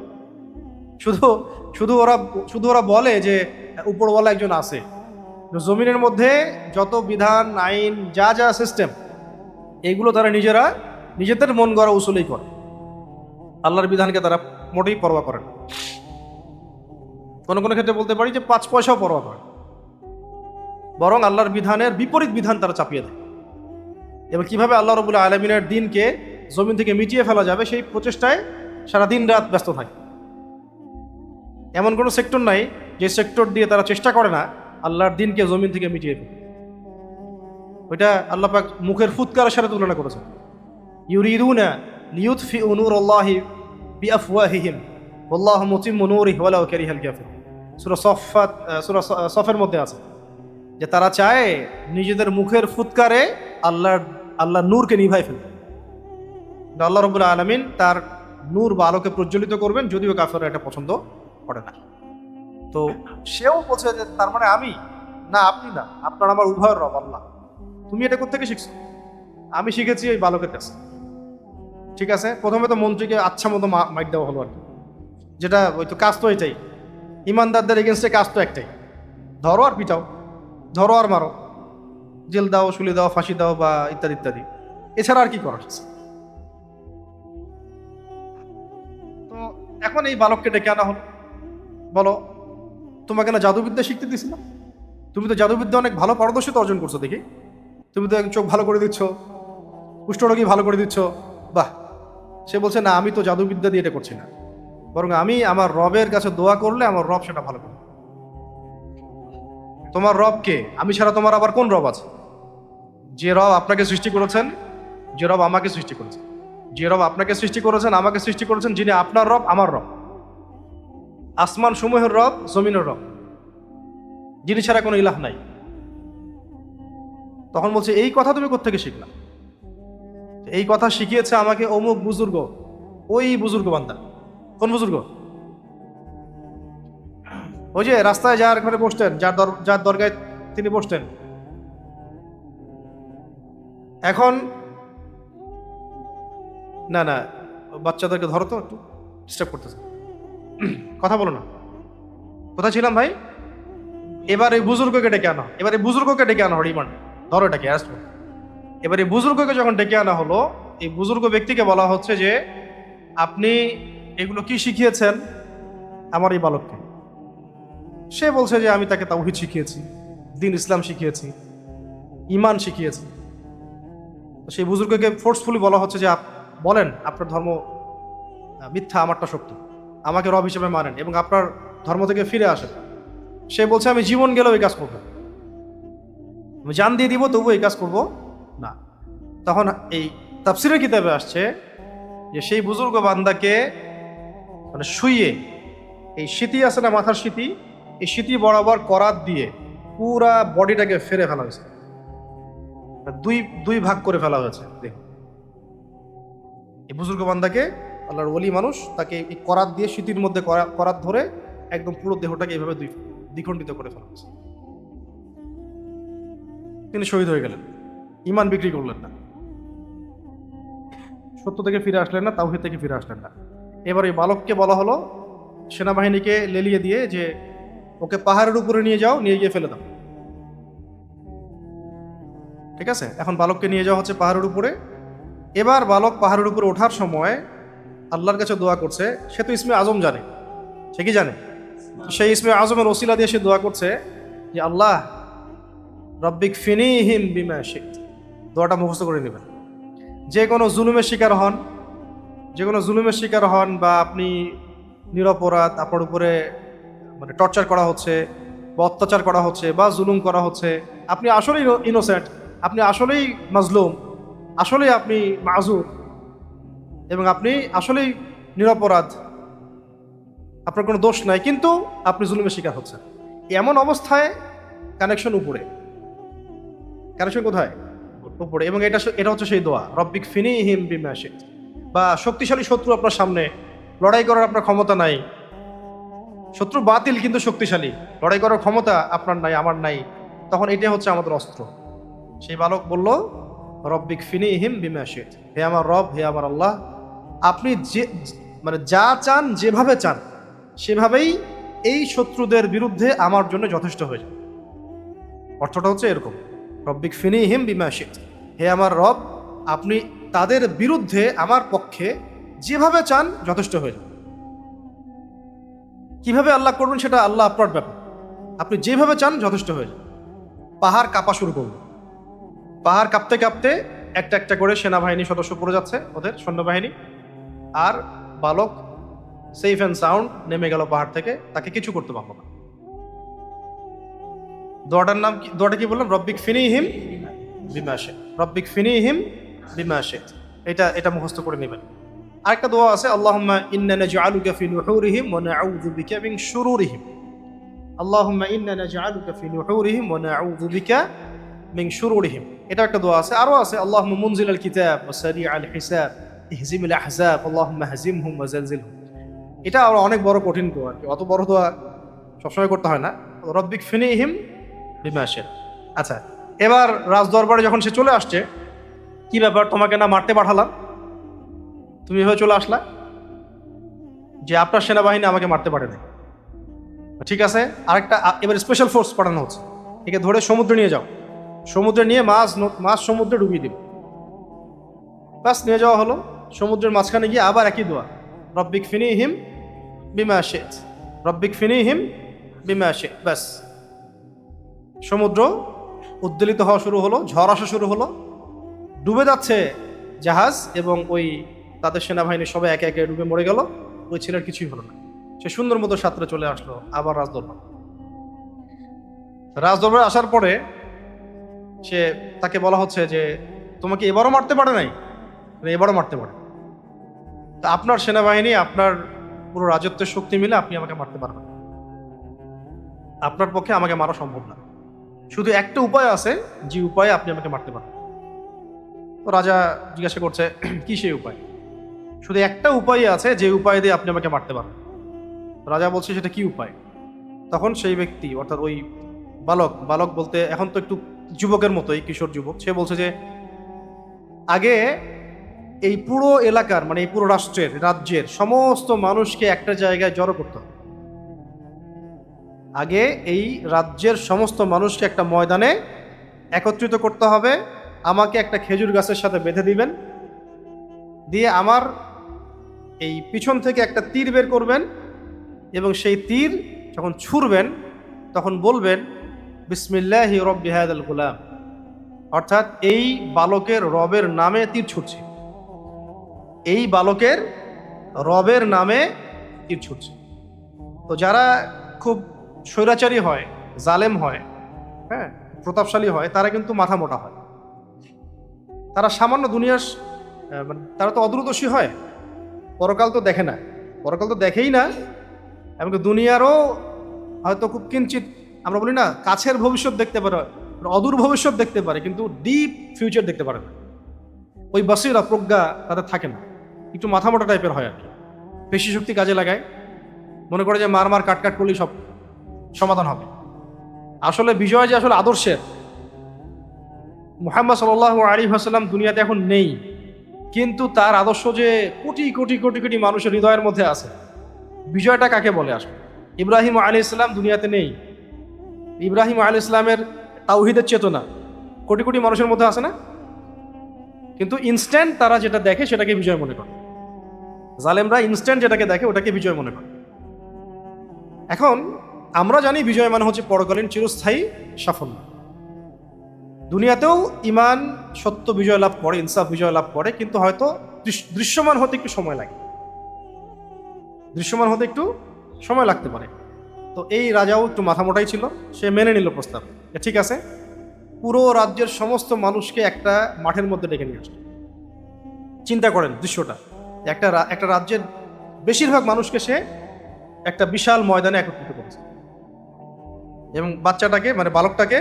Speaker 2: শুধু শুধু ওরা বলে যে উপরওয়ালা একজন আছে। জমিনের মধ্যে যত বিধান, আইন, যা যা সিস্টেম, এগুলো তারা নিজেদের মন গড়া উসুলেই করে। আল্লাহর বিধানকে তারা মোটেই পরোয়া করে না। কোনো কোনো ক্ষেত্রে বলতে পারি যে 5 পয়সাও পরোয়া করে, বরং আল্লাহর বিধানের বিপরীত বিধান তারা চাপিয়ে দেয়। এবং কিভাবে আল্লাহ রাব্বুল আলামিনের দিনকে জমিন থেকে মিটিয়ে ফেলা যাবে, সেই প্রচেষ্টায় সারা দিন রাত ব্যস্ত থাকে। এমন কোনো সেক্টর নাই যে সেক্টর দিয়ে তারা চেষ্টা করে না আল্লাহর দিনকে জমিন থেকে মিটিয়ে ফেলে। ওইটা আল্লাহ পাক মুখের ফুৎকারের সাথে তুলনা করেছেন। ইউরিদুনা লিইউতফিউ নূরাল্লাহি বিআফওয়াহিহিম ওয়াল্লাহু মুতিম্মু নূরিহি ওয়ালাউ কারিহাল কাফিরুন। সূরা সফের মধ্যে আছে যে তারা চায় নিজেদের মুখের ফুৎকারে আল্লাহর নূরকে নিভাই ফেলবে। আল্লাহ রাব্বুল আলামিন তার নূর বা আলোকে প্রজ্বলিত করবেন, যদিও কাফেররা এটা পছন্দ করে না। তো সেও বলছে যে তার মানে আমি না, আপনি না, আপনার আমার উভয়ের রব আল্লাহ। তুমি এটা কোত্থেকে শিখছো? আমি শিখেছি এই বালকের কাছে। ঠিক আছে, প্রথমে তো মন্ত্রীকে আচ্ছা মতো মাইট দেওয়া হলো আর কি, যেটা ওই তো কাজ তো এটাই, ইমানদারদের এগেনস্টে কাজ তো একটাই, ধরো আর পিটাও, ধরো আর মারো, জেল দাও, শুলি দাও, ফাঁসি দাও বা ইত্যাদি ইত্যাদি, এছাড়া আর কি করার? তো এখন এই বালককে ডেকে আনা হলো, বলো তোমাকে না জাদুবিদ্যা শিখতে দিছিল? তুমি তো জাদুবিদ্যা অনেক ভালো পারদর্শিতা অর্জন করছো দেখি, তুমি তো চোখ ভালো করে দিচ্ছ, কুষ্ঠরোগী ভালো করে দিচ্ছ, বাহ। সে বলছে না, আমি তো জাদুবিদ্যা দিয়ে এটা করছি না, বরং আমি আমার রবের কাছে দোয়া করলে আমার রব সেটা ভালো করবে। তোমার রব কে? আমি ছাড়া তোমার আবার কোন রব আছে? যে রব আপনাকে সৃষ্টি করেছেন, যে রব আমাকে সৃষ্টি করেছেন, যে রব আপনাকে সৃষ্টি করেছেন, আমাকে সৃষ্টি করেছেন, যিনি আপনার রব, আমার রব, আসমান সমূহের রব, জমিনের রব, যিনি ছাড়া কোনো ইলাহ নাই। তখন বলছে এই কথা তুমি কোত্থেকে শিখলা? এই কথা শিখিয়েছে আমাকে অমুক বুজুর্গ, ওই বুজুর্গ বান্দা। কোন বুজুর্গ? ওই যে রাস্তায় যার ঘরে বসতেন, যার দরগায় তিনি বসতেন। এখন না না, বাচ্চাদেরকে ধরো তো, একটু ডিস্টার্ব করতেছে, কথা বলো না। কোথায় ছিলাম ভাই? এবার এই বুজুর্গকে ডেকে আনা, এবার এই বুজুর্গকে ডেকে আনা হলো, রিমান্ড ধরো এটাকে অ্যারেস্ট করো। এবার এই বুজুর্গকে যখন ডেকে আনা হলো, এই বুজুর্গ ব্যক্তিকে বলা হচ্ছে যে আপনি এগুলো কি শিখিয়েছেন? আমার এই বালককে। সে বলছে যে আমি তাকে তাওহীদ শিখিয়েছি, দ্বীন ইসলাম শিখিয়েছি, ঈমান শিখিয়েছি। তো সেই বুজুর্গকে ফোর্সফুলি বলা হচ্ছে যে বলেন আপনার ধর্ম মিথ্যা, আমারটা সত্য, আমাকে রব হিসেবে মানেন এবং আপনার ধর্ম থেকে ফিরে আসেন। সে বলছে আমি জীবন গেলেও এই কাজ করবো না, আমি জান দিয়ে দিব তবু এই কাজ করব না। তখন এই তাফসীরের কিতাবে আসছে যে সেই বুজুর্গ বান্দাকে মানে শুইয়ে, এই স্মৃতি আছে না মাথার স্মৃতি, এই স্মৃতি বরাবর করাত দিয়ে পুরা বডিটাকে ফেরে ফেলা হয়েছে, দুই ভাগ করে ফেলা হয়েছে। দেখুন এই বুজুর্গ বান্দাকে, আল্লাহর ওলি মানুষ, তাকে এই করাত দিয়ে স্মৃতির মধ্যে করাত ধরে একদম পুরো দেহটাকে এইভাবে দ্বিখণ্ডিত করে ফেলা হয়েছে। তিনি শহীদ হয়ে গেলেন, ঈমান বিক্রি করলেন না, সত্য থেকে ফিরে আসলেন না, তাওহীদ থেকে ফিরে আসলেন না। এবার এই বালককে বলা হলো সেনাবাহিনীকে লেলিয়ে দিয়ে যে ওকে পাহাড়ের উপরে নিয়ে যাও, নিয়ে গিয়ে ফেলে দাও। ঠিক আছে, এখন বালককে নিয়ে যাওয়া হচ্ছে পাহাড়ের উপরে। এবার বালক পাহাড়ের উপরে ওঠার সময় আল্লাহর কাছে দোয়া করছে। সে তো ইসমে আজম জানে, সে কি জানে? সেই ইসমে আজমের ওসিলা দিয়ে সে দোয়া করছে যে আল্লাহ রব্বিক ফিনিহিম বিমা শিত। দোয়াটা মুখস্থ করে নেবেন। যে কোনো জুলুমের শিকার হন, যে কোনো জুলুমের শিকার হন বা আপনি নিরপরাধ, আপনার উপরে মানে টর্চার করা হচ্ছে বা অত্যাচার করা হচ্ছে বা জুলুম করা হচ্ছে, আপনি আসলেই ইনোসেন্ট, আপনি আসলেই মাজলুম, আসলেই আপনি মাজুর এবং আপনি আসলেই নিরপরাধ, আপনার কোনো দোষ নাই, কিন্তু আপনি জুলুমের শিকার হচ্ছেন। এমন অবস্থায় কানেকশন উপরে, কানেকশন কোথায়? উপরে। এবং এটা হচ্ছে সেই দোয়া, রব্বিক ফিনিহিম বিমা শিত। বা শক্তিশালী শত্রু আপনার সামনে, লড়াই করার আপনার ক্ষমতা নাই, শত্রু বাতিল কিন্তু শক্তিশালী, লড়াই করার ক্ষমতা আপনার নাই, আমার নাই, তখন এটা হচ্ছে আমাদের অস্ত্র। সেই বালক বলল রব্বিক ফিনিহিম বিমা শিত, হে আমার রব, হে আমার আল্লাহ, আপনি যে মানে যা চান, যেভাবে চান সেভাবেই এই শত্রুদের বিরুদ্ধে আমার জন্য যথেষ্ট হয়ে যায়। অর্থটা হচ্ছে এরকম, রব্বিক ফিনিহিম বিমা শিত, হে আমার রব, আপনি তাদের বিরুদ্ধে আমার পক্ষে যেভাবে চান যথেষ্ট হয়ে যাবে। কিভাবে আল্লাহ করবেন সেটা আল্লাহ আপনার ব্যাপার, আপনি যেভাবে চান যথেষ্ট হয়ে যাবে। পাহাড় কাঁপা শুরু করল, পাহাড় কাঁপতে কাঁপতে একটা একটা করে সেনাবাহিনী সদস্য পড়ে যাচ্ছে, ওদের সৈন্যবাহিনী। আর বালক সেফ অ্যান্ড সাউন্ড নেমে গেল পাহাড় থেকে, তাকে কিছু করতে পারলো না। দোয়াটার নাম কি? দোয়াটা কি বললাম? রব্বিক ফিনিহিম বিমা শিত, রব্বিক ফিনিহিম বিমা শিত। এটা মুখস্থ করে নেবেন। আরেকটা দোয়া আছে, আল্লাহুম্মা ইন্না নাজআলুকা ফি নুহুরিহিম ওয়া নাউযু বিকা মিন শুরুরিহিম। আল্লাহুম্মা ইন্না নাজআলুকা ফি নুহুরিহিম ওয়া নাউযু বিকা মিন শুরুরিহিম। এটা একটা দোয়া আছে। আরো আছে, আল্লাহুম্মা মুনজিলাল কিতাব ওয়া সারিআল হিসাব ইহজিমিল আহজাব আল্লাহুম্মা হাজিমহুম ওয়া জালজিলহুম। এটা আরো অনেক বড় কঠিন দোয়া, অত বড় দোয়া সবসময় করতে হয় না। রব্বিক ফিনিহিম বিমা শিত। আচ্ছা, এবার রাজদরবারে যখন সে চলে আসছে, কি ব্যাপার, তোমাকে না মারতে পাঠালাম, তুমি এভাবে চলে আসলা যে আপনার সেনাবাহিনী আমাকে মারতে পারে না। ঠিক আছে, আরেকটা এবার স্পেশাল ফোর্স পাঠানো হচ্ছে, একে ধরে সমুদ্রে নিয়ে যাও, সমুদ্রে নিয়ে মাছ সমুদ্রে ডুবিয়ে দিবে। ব্যাস, নিয়ে যাওয়া হলো। সমুদ্রের মাঝখানে গিয়ে আবার একই দোয়া, রব্বিক ফিনিহিম বিমা শিত, রব্বিক ফিনিহিম বিমা শিত। ব্যাস, সমুদ্র উদ্বেলিত হওয়া শুরু হলো, ঝড় আসা শুরু হলো, ডুবে যাচ্ছে জাহাজ এবং ওই তাদের সেনাবাহিনী সবাই একে একে ডুবে মরে গেল। ওই ছেলের কিছুই হলো না, সে সুন্দর মতো সাঁতরে চলে আসলো আবার রাজদরবারে আসার পরে তাকে বলা হচ্ছে যে তোমাকে এবারও মারতে পারে নাই, এবারও মারতে পারে, তা আপনার সেনাবাহিনী, আপনার পুরো রাজত্বের শক্তি মিলে আপনি আমাকে মারতে পারবেন, আপনার পক্ষে আমাকে মারা সম্ভব না, শুধু একটা উপায় আছে যে উপায়ে আপনি আমাকে মারতে পারবেন। তো রাজা জিজ্ঞাসা করছে কি সেই উপায়? শুধু একটা উপায় আছে যে উপায় দিয়ে আপনি আমাকে মারতে পারবেন। রাজা বলছে সেটা কি উপায়? তখন সেই ব্যক্তি, অর্থাৎ ওই বালক বলতে এখন তো একটু যুবকের মতোই, কিশোর যুবক, সে বলছে যে আগে এই পুরো এলাকার মানে এই পুরো রাজ্যের সমস্ত মানুষকে একটা জায়গায় জড়ো করতে হবে। আগে এই রাজ্যের সমস্ত মানুষকে একটা ময়দানে একত্রিত করতে হবে, আমাকে একটা খেজুর গাছের সাথে বেঁধে দিবেন, দিয়ে আমার এই পিছন থেকে একটা তীর বের করবেন, এবং সেই তীর যখন ছুড়বেন তখন বলবেন বিসমিল্লাহি রব্বি হাযাল গুলাম, অর্থাৎ এই বালকের রবের নামে তীর ছুটছে, এই বালকের রবের নামে তীর ছুটছে। তো যারা খুব স্বৈরাচারী হয়, জালেম হয়, হ্যাঁ, প্রতাপশালী হয়, তারা কিন্তু মাথা মোটা হয়। তারা সামান্য দুনিয়ার মানে তারা তো অদূরদর্শী হয়, পরকাল তো দেখে না, পরকাল তো দেখেই না, এমনকি দুনিয়ারও হয়তো খুব কিঞ্চিত, আমরা বলি না কাছের ভবিষ্যৎ দেখতে পারে, অদূর ভবিষ্যৎ দেখতে পারে, কিন্তু ডিপ ফিউচার দেখতে পারে না। ওই বাসিরা প্রজ্ঞা তাদের থাকে না, একটু মাথা মোটা টাইপের হয় আর কি। পেশি শক্তি কাজে লাগায়, মনে করে যে মার কাট করলেই সব সমাধান হবে। আসলে বিজয় যে আসলে আদর্শের, মুহাম্মদ সাল্লাল্লাহু আলাইহি ওয়াসাল্লাম দুনিয়াতে এখন নেই, কিন্তু তার আদর্শ যে কোটি কোটি কোটি কোটি মানুষের হৃদয়ের মধ্যে আছে। বিজয়টা কাকে বলে? আসলে ইব্রাহিম আলাইহিস সালাম দুনিয়াতে নেই, ইব্রাহিম আলাইহিস সালামের তাওহীদের চেতনা কোটি কোটি মানুষের মধ্যে আছে না? কিন্তু ইনস্ট্যান্ট তারা যেটা দেখে সেটাকে বিজয় মনে করে। জালেমরা ইনস্ট্যান্ট যেটাকে দেখে ওটাকে বিজয় মনে করে। এখন আমরা জানি বিজয় মানে হচ্ছে পরকালীন চিরস্থায়ী সাফল্য। দুনিয়াতেও ইমান সত্য বিজয় লাভ করে, ইনসাফ বিজয় লাভ করে, কিন্তু হয়তো দৃশ্যমান হতে একটু সময় লাগে, দৃশ্যমান হতে একটু সময় লাগতে পারে। তো এই রাজাও একটু মাথামোটাই ছিল, সে মেনে নিল প্রস্তাব, ঠিক আছে। পুরো রাজ্যের সমস্ত মানুষকে একটা মাঠের মধ্যে ডেকে নিয়ে আসলো। চিন্তা করেন দৃশ্যটা, একটা রাজ্যের বেশিরভাগ মানুষকে সে একটা বিশাল ময়দানে একত্রিত করেছে এবং বাচ্চাটাকে মানে বালকটাকে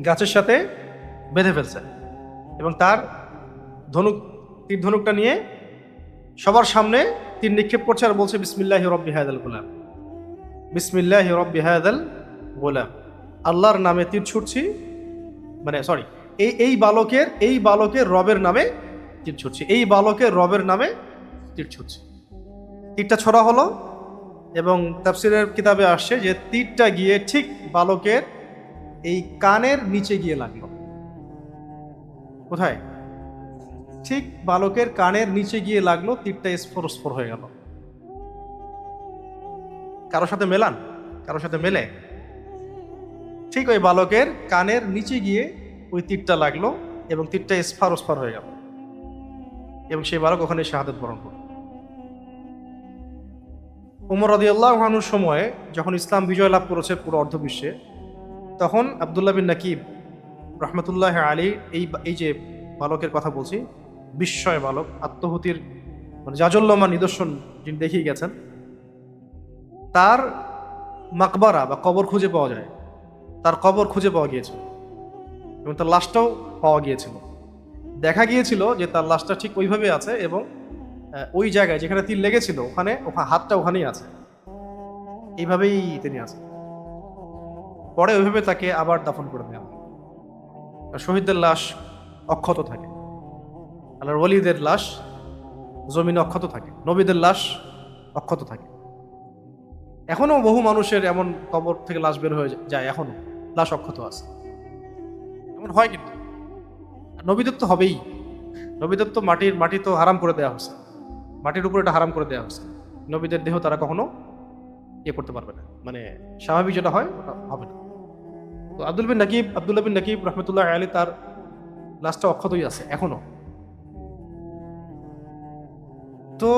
Speaker 2: গাছের সাথে বেঁধে ফেলছে এবং তার তীর ধনুকটা নিয়ে সবার সামনে তীর নিক্ষেপ করছে আর বলছে বিসমিল্লাহি রব্বি হাযাল গুলাম, বিসমিল্লাহি রব্বি হাযাল গুলাম, আল্লাহর নামে তীর ছুটছি, মানে সরি এই বালকের রবের নামে তীর ছুটছি, এই বালকের রবের নামে তীর ছুটছি। তীরটা ছোড়া হলো এবং তাফসীরের কিতাবে আসছে যে তীরটা গিয়ে ঠিক বালকের এই কানের নিচে গিয়ে লাগলো। কোথায়? ঠিক বালকের কানের নিচে গিয়ে লাগলো, তীরটা স্ফোর হয়ে গেল। কারোর সাথে মেলান, কারোর সাথে মেলে? ঠিক ওই বালকের কানের নিচে গিয়ে ওই তীরটা লাগলো এবং তীরটা স্ফার হয়ে গেল এবং সেই বালক ওখানে শাহাদাত বরণ করল। উমর রাদিয়াল্লাহু আনহুর সময়ে যখন ইসলাম বিজয় লাভ করেছে পুরো অর্ধবিশ্বে, তখন আব্দুল্লাহ বিন নাকিব রহমতুল্লাহ আলী এই যে বালকের কথা বলছি, বিস্ময় বালক, আত্মহুতির মানে জাজল্যমান নিদর্শন যিনি দেখিয়ে গেছেন, তার মাকবারা বা কবর খুঁজে পাওয়া যায়, তার কবর খুঁজে পাওয়া গিয়েছিল এবং তার লাশটাও পাওয়া গিয়েছিল। দেখা গিয়েছিল যে তার লাশটা ঠিক ওইভাবে আছে এবং ওই জায়গায় যেখানে তীর লেগেছিল ওখানে হাতটা ওখানেই আছে, এইভাবেই তিনি আছেন। পরে ওইভাবে তাকে আবার দাফন করে দেওয়া হয়। শহীদদের লাশ অক্ষত থাকে, আল্লাহর ওলিদের লাশ জমিনে অক্ষত থাকে, নবীদের লাশ অক্ষত থাকে। এখনো বহু মানুষের এমন কবর থেকে লাশ বের হয়ে যায়, এখনো লাশ অক্ষত আছে, এমন হয়। কিন্তু নবীদের তো হবেই, নবীদের তো মাটি তো হারাম করে দেওয়া হয়েছে, মাটির উপরে এটা হারাম করে দেওয়া হয়েছে। নবীদের দেহ তারা কখনো করতে পারবে না, মানে স্বাভাবিক যেটা হয় ওটা হবে না। তো আব্দুল্লাহ বিন নাকিব রহমতুল্লাহ আলী তার লাশটা অক্ষতই আছে এখনো। তো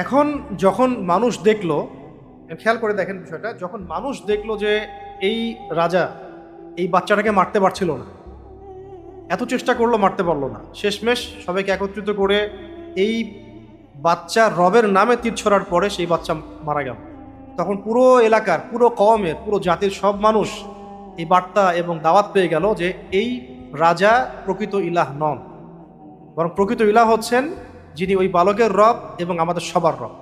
Speaker 2: এখন যখন মানুষ দেখলো, খেয়াল করে দেখেন বিষয়টা, যখন মানুষ দেখলো যে এই রাজা এই বাচ্চাটাকে মারতে পারছিল না, এত চেষ্টা করলো মারতে পারলো না, শেষমেশ সবাইকে একত্রিত করে এই বাচ্চার রবের নামে তীর ছোড়ার পরে সেই বাচ্চা মারা গেল। তখন পুরো এলাকার, পুরো কওমের, পুরো জাতির সব মানুষ এই বার্তা এবং দাওয়াত পেয়ে গেল যে এই রাজা প্রকৃত ইলাহ নন, বরং প্রকৃত ইলাহ হচ্ছেন যিনি ওই বালকের রব এবং আমাদের সবার রব।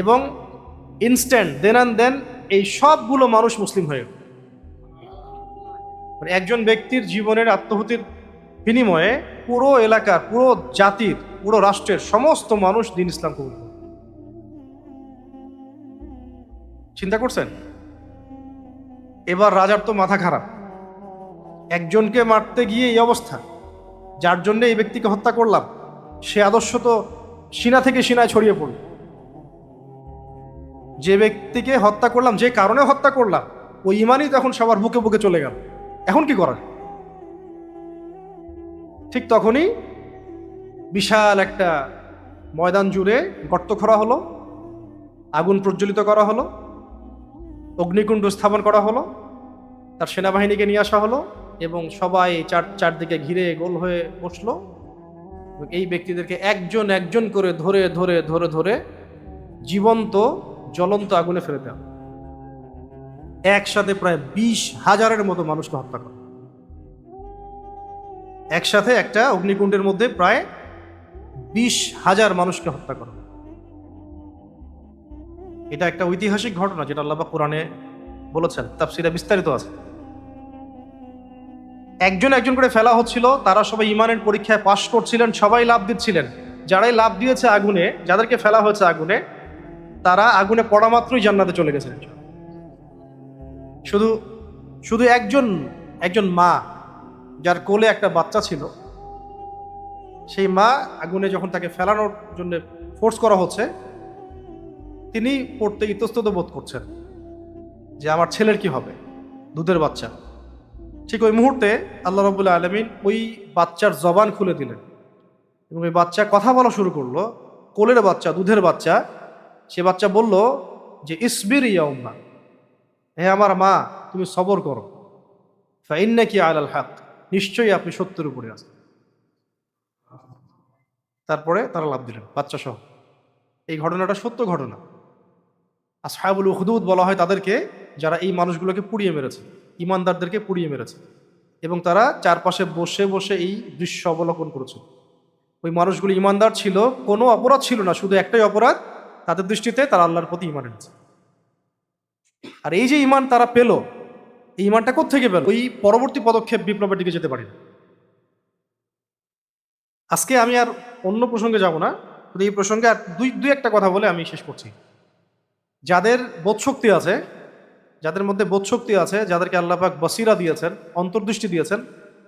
Speaker 2: এবং ইনস্ট্যান্ট দেন এই সবগুলো মানুষ মুসলিম হয়ে গেল। মানে একজন ব্যক্তির জীবনের আত্মহুতির বিনিময়ে পুরো এলাকার, পুরো জাতির, পুরো রাষ্ট্রের সমস্ত মানুষ দ্বীন ইসলাম কবুল করল। চিন্তা করছেন? এবার রাজার তো মাথা খারাপ, একজনকে মারতে গিয়ে এই অবস্থা, যার জন্য এই ব্যক্তিকে হত্যা করলাম সে আদর্শ তো সিনা থেকে সিনায় ছড়িয়ে পড়ল। যে ব্যক্তিকে হত্যা করলাম, যে কারণে হত্যা করলাম, ওই ইমানই তো এখন সবার বুকে বুকে চলে গেল, এখন কি করার? ঠিক তখনই বিশাল একটা ময়দান জুড়ে গর্ত খোঁড়া হলো, আগুন প্রজ্বলিত করা হলো, অগ্নিকুণ্ড স্থাপন করা হলো, তার সেনাবাহিনীকে নিয়ে আসা হলো এবং সবাই চারদিকে ঘিরে গোল হয়ে বসলো। এই ব্যক্তিদেরকে একজন একজন করে ধরে ধরে ধরে ধরে জীবন্ত জ্বলন্ত আগুনে ফেলে দেওয়া। একসাথে প্রায় 20,000-এর মতো মানুষকে হত্যা করা, একসাথে একটা অগ্নিকুণ্ডের মধ্যে প্রায় 20,000 মানুষকে হত্যা করা। এটা একটা ঐতিহাসিক ঘটনা, যেটা আল্লাহ পাক কোরআনে বলেছেন, তাফসীরে বিস্তারিত আছে। একজন একজন করে ফেলা হচ্ছিল, তারা সবাই ইমানের পরীক্ষায় পাশ করছিলেন, সবাই লাফ দিচ্ছিলেন। যারাই লাফ দিয়েছে আগুনে, যাদেরকে ফেলা হয়েছে আগুনে, তারা আগুনে পড়া মাত্রই জান্নাতে চলে গেছেন। শুধু শুধু একজন মা, যার কোলে একটা বাচ্চা ছিল, সেই মা আগুনে যখন তাকে ফেলানোর জন্য ফোর্স করা হচ্ছে, তিনি পড়তে ইতস্তত বোধ করছেন যে আমার ছেলের কি হবে, দুধের বাচ্চা। ঠিক ওই মুহূর্তে আল্লাহ রাব্বুল আলামিন ওই বাচ্চার জবান খুলে দিলেন এবং ওই বাচ্চা কথা বলা শুরু করলো। কোলের বাচ্চা, দুধের বাচ্চা, সে বাচ্চা বলল যে ইসবির ইয়া উম্মা, হে আমার মা, তুমি সবর করো, ফাইন্নাকি আলাল হক, নিশ্চয়ই আপনি সত্যের উপরে আছেন। তারপরে তারা লাফ দিলেন বাচ্চা সহ। এই ঘটনাটা সত্য ঘটনা। আসহাবুল উখদুদ বলা হয় তাদেরকে, যারা এই মানুষগুলোকে পুড়িয়ে মেরেছে, ইমানদারদেরকে পুড়িয়ে মেরেছে, এবং তারা চারপাশে বসে বসে এই দৃশ্য অবলোকন করেছে। ওই মানুষগুলো ইমানদার ছিল, কোনো অপরাধ ছিল না, শুধু একটাই অপরাধ, তাদের দৃষ্টিতে তারা আল্লাহর প্রতি ইমান এনেছে। আর এই যে ইমান তারা পেল, এই ইমানটা কোত্থেকে পেল? ওই পরবর্তী পদক্ষেপ বিপ্লবের দিকে যেতে পারি না। আজকে আমি আর অন্য প্রসঙ্গে যাব না, শুধু এই প্রসঙ্গে আর দুই একটা কথা বলে আমি শেষ করছি। যাদের বোধশক্তি আছে, যাদের মধ্যে বোধশক্তি আছে, যাদেরকে আল্লাহ পাক বসিরা দিয়েছেন, অন্তর্দৃষ্টি দিয়েছেন,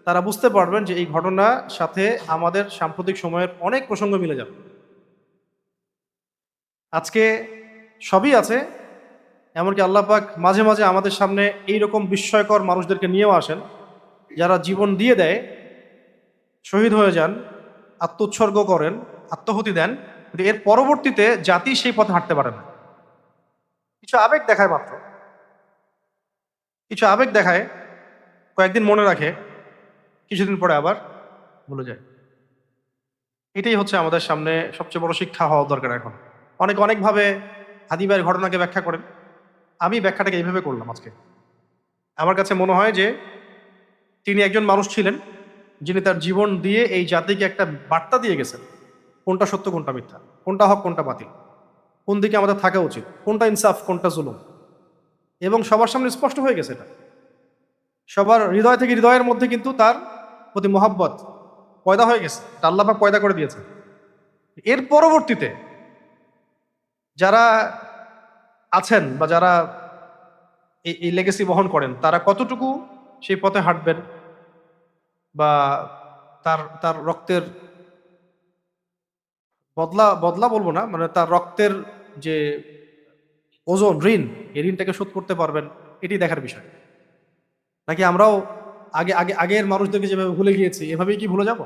Speaker 2: তারা বুঝতে পারবেন যে এই ঘটনার সাথে আমাদের সাম্প্রতিক সময়ের অনেক প্রসঙ্গ মিলে যাবে। আজকে সবই আছে, এমনকি আল্লাহ পাক মাঝে মাঝে আমাদের সামনে এইরকম বিস্ময়কর মানুষদেরকে নিয়েও আসেন, যারা জীবন দিয়ে দেয়, শহীদ হয়ে যান, আত্মোৎসর্গ করেন, আত্মহুতি দেন, কিন্তু এর পরবর্তীতে জাতি সেই পথে হাঁটতে পারে না। কিছু আবেগ দেখায় মাত্র, কিছু আবেগ দেখায়, কয়েকদিন মনে রাখে, কিছুদিন পরে আবার ভুলে যায়। এটাই হচ্ছে আমাদের সামনে সবচেয়ে বড় শিক্ষা হওয়া দরকার। এখন অনেকভাবে হাদি ভাইয়ের ঘটনাকে ব্যাখ্যা করেন, আমি ব্যাখ্যাটাকে এইভাবে করলাম আজকে। আমার কাছে মনে হয় যে তিনি একজন মানুষ ছিলেন, যিনি তার জীবন দিয়ে এই জাতিকে একটা বার্তা দিয়ে গেছেন, কোনটা সত্য কোনটা মিথ্যা, কোনটা হক কোনটা বাতিল, কোন দিকে আমাদের থাকা উচিত, কোনটা ইনসাফ কোনটা জুলুম, এবং সবার সামনে স্পষ্ট হয়ে গেছে। এটা সবার হৃদয় থেকে হৃদয়ের মধ্যে কিন্তু তার প্রতি মহব্বত পয়দা হয়ে গেছে, এটা আল্লাহ পাক পয়দা করে দিয়েছে। এর পরবর্তীতে যারা আছেন বা যারা এই লেগেসি বহন করেন, তারা কতটুকু সেই পথে হাঁটবেন, বা তার তার রক্তের বদলা বলবো না, মানে তার রক্তের যে ওজন, ঋণ, এই ঋণটাকে শোধ করতে পারবেন, এটি দেখার বিষয়। নাকি আমরাও আগের মানুষদেরকে যেভাবে ভুলে গিয়েছি, এভাবেই কি ভুলে যাব?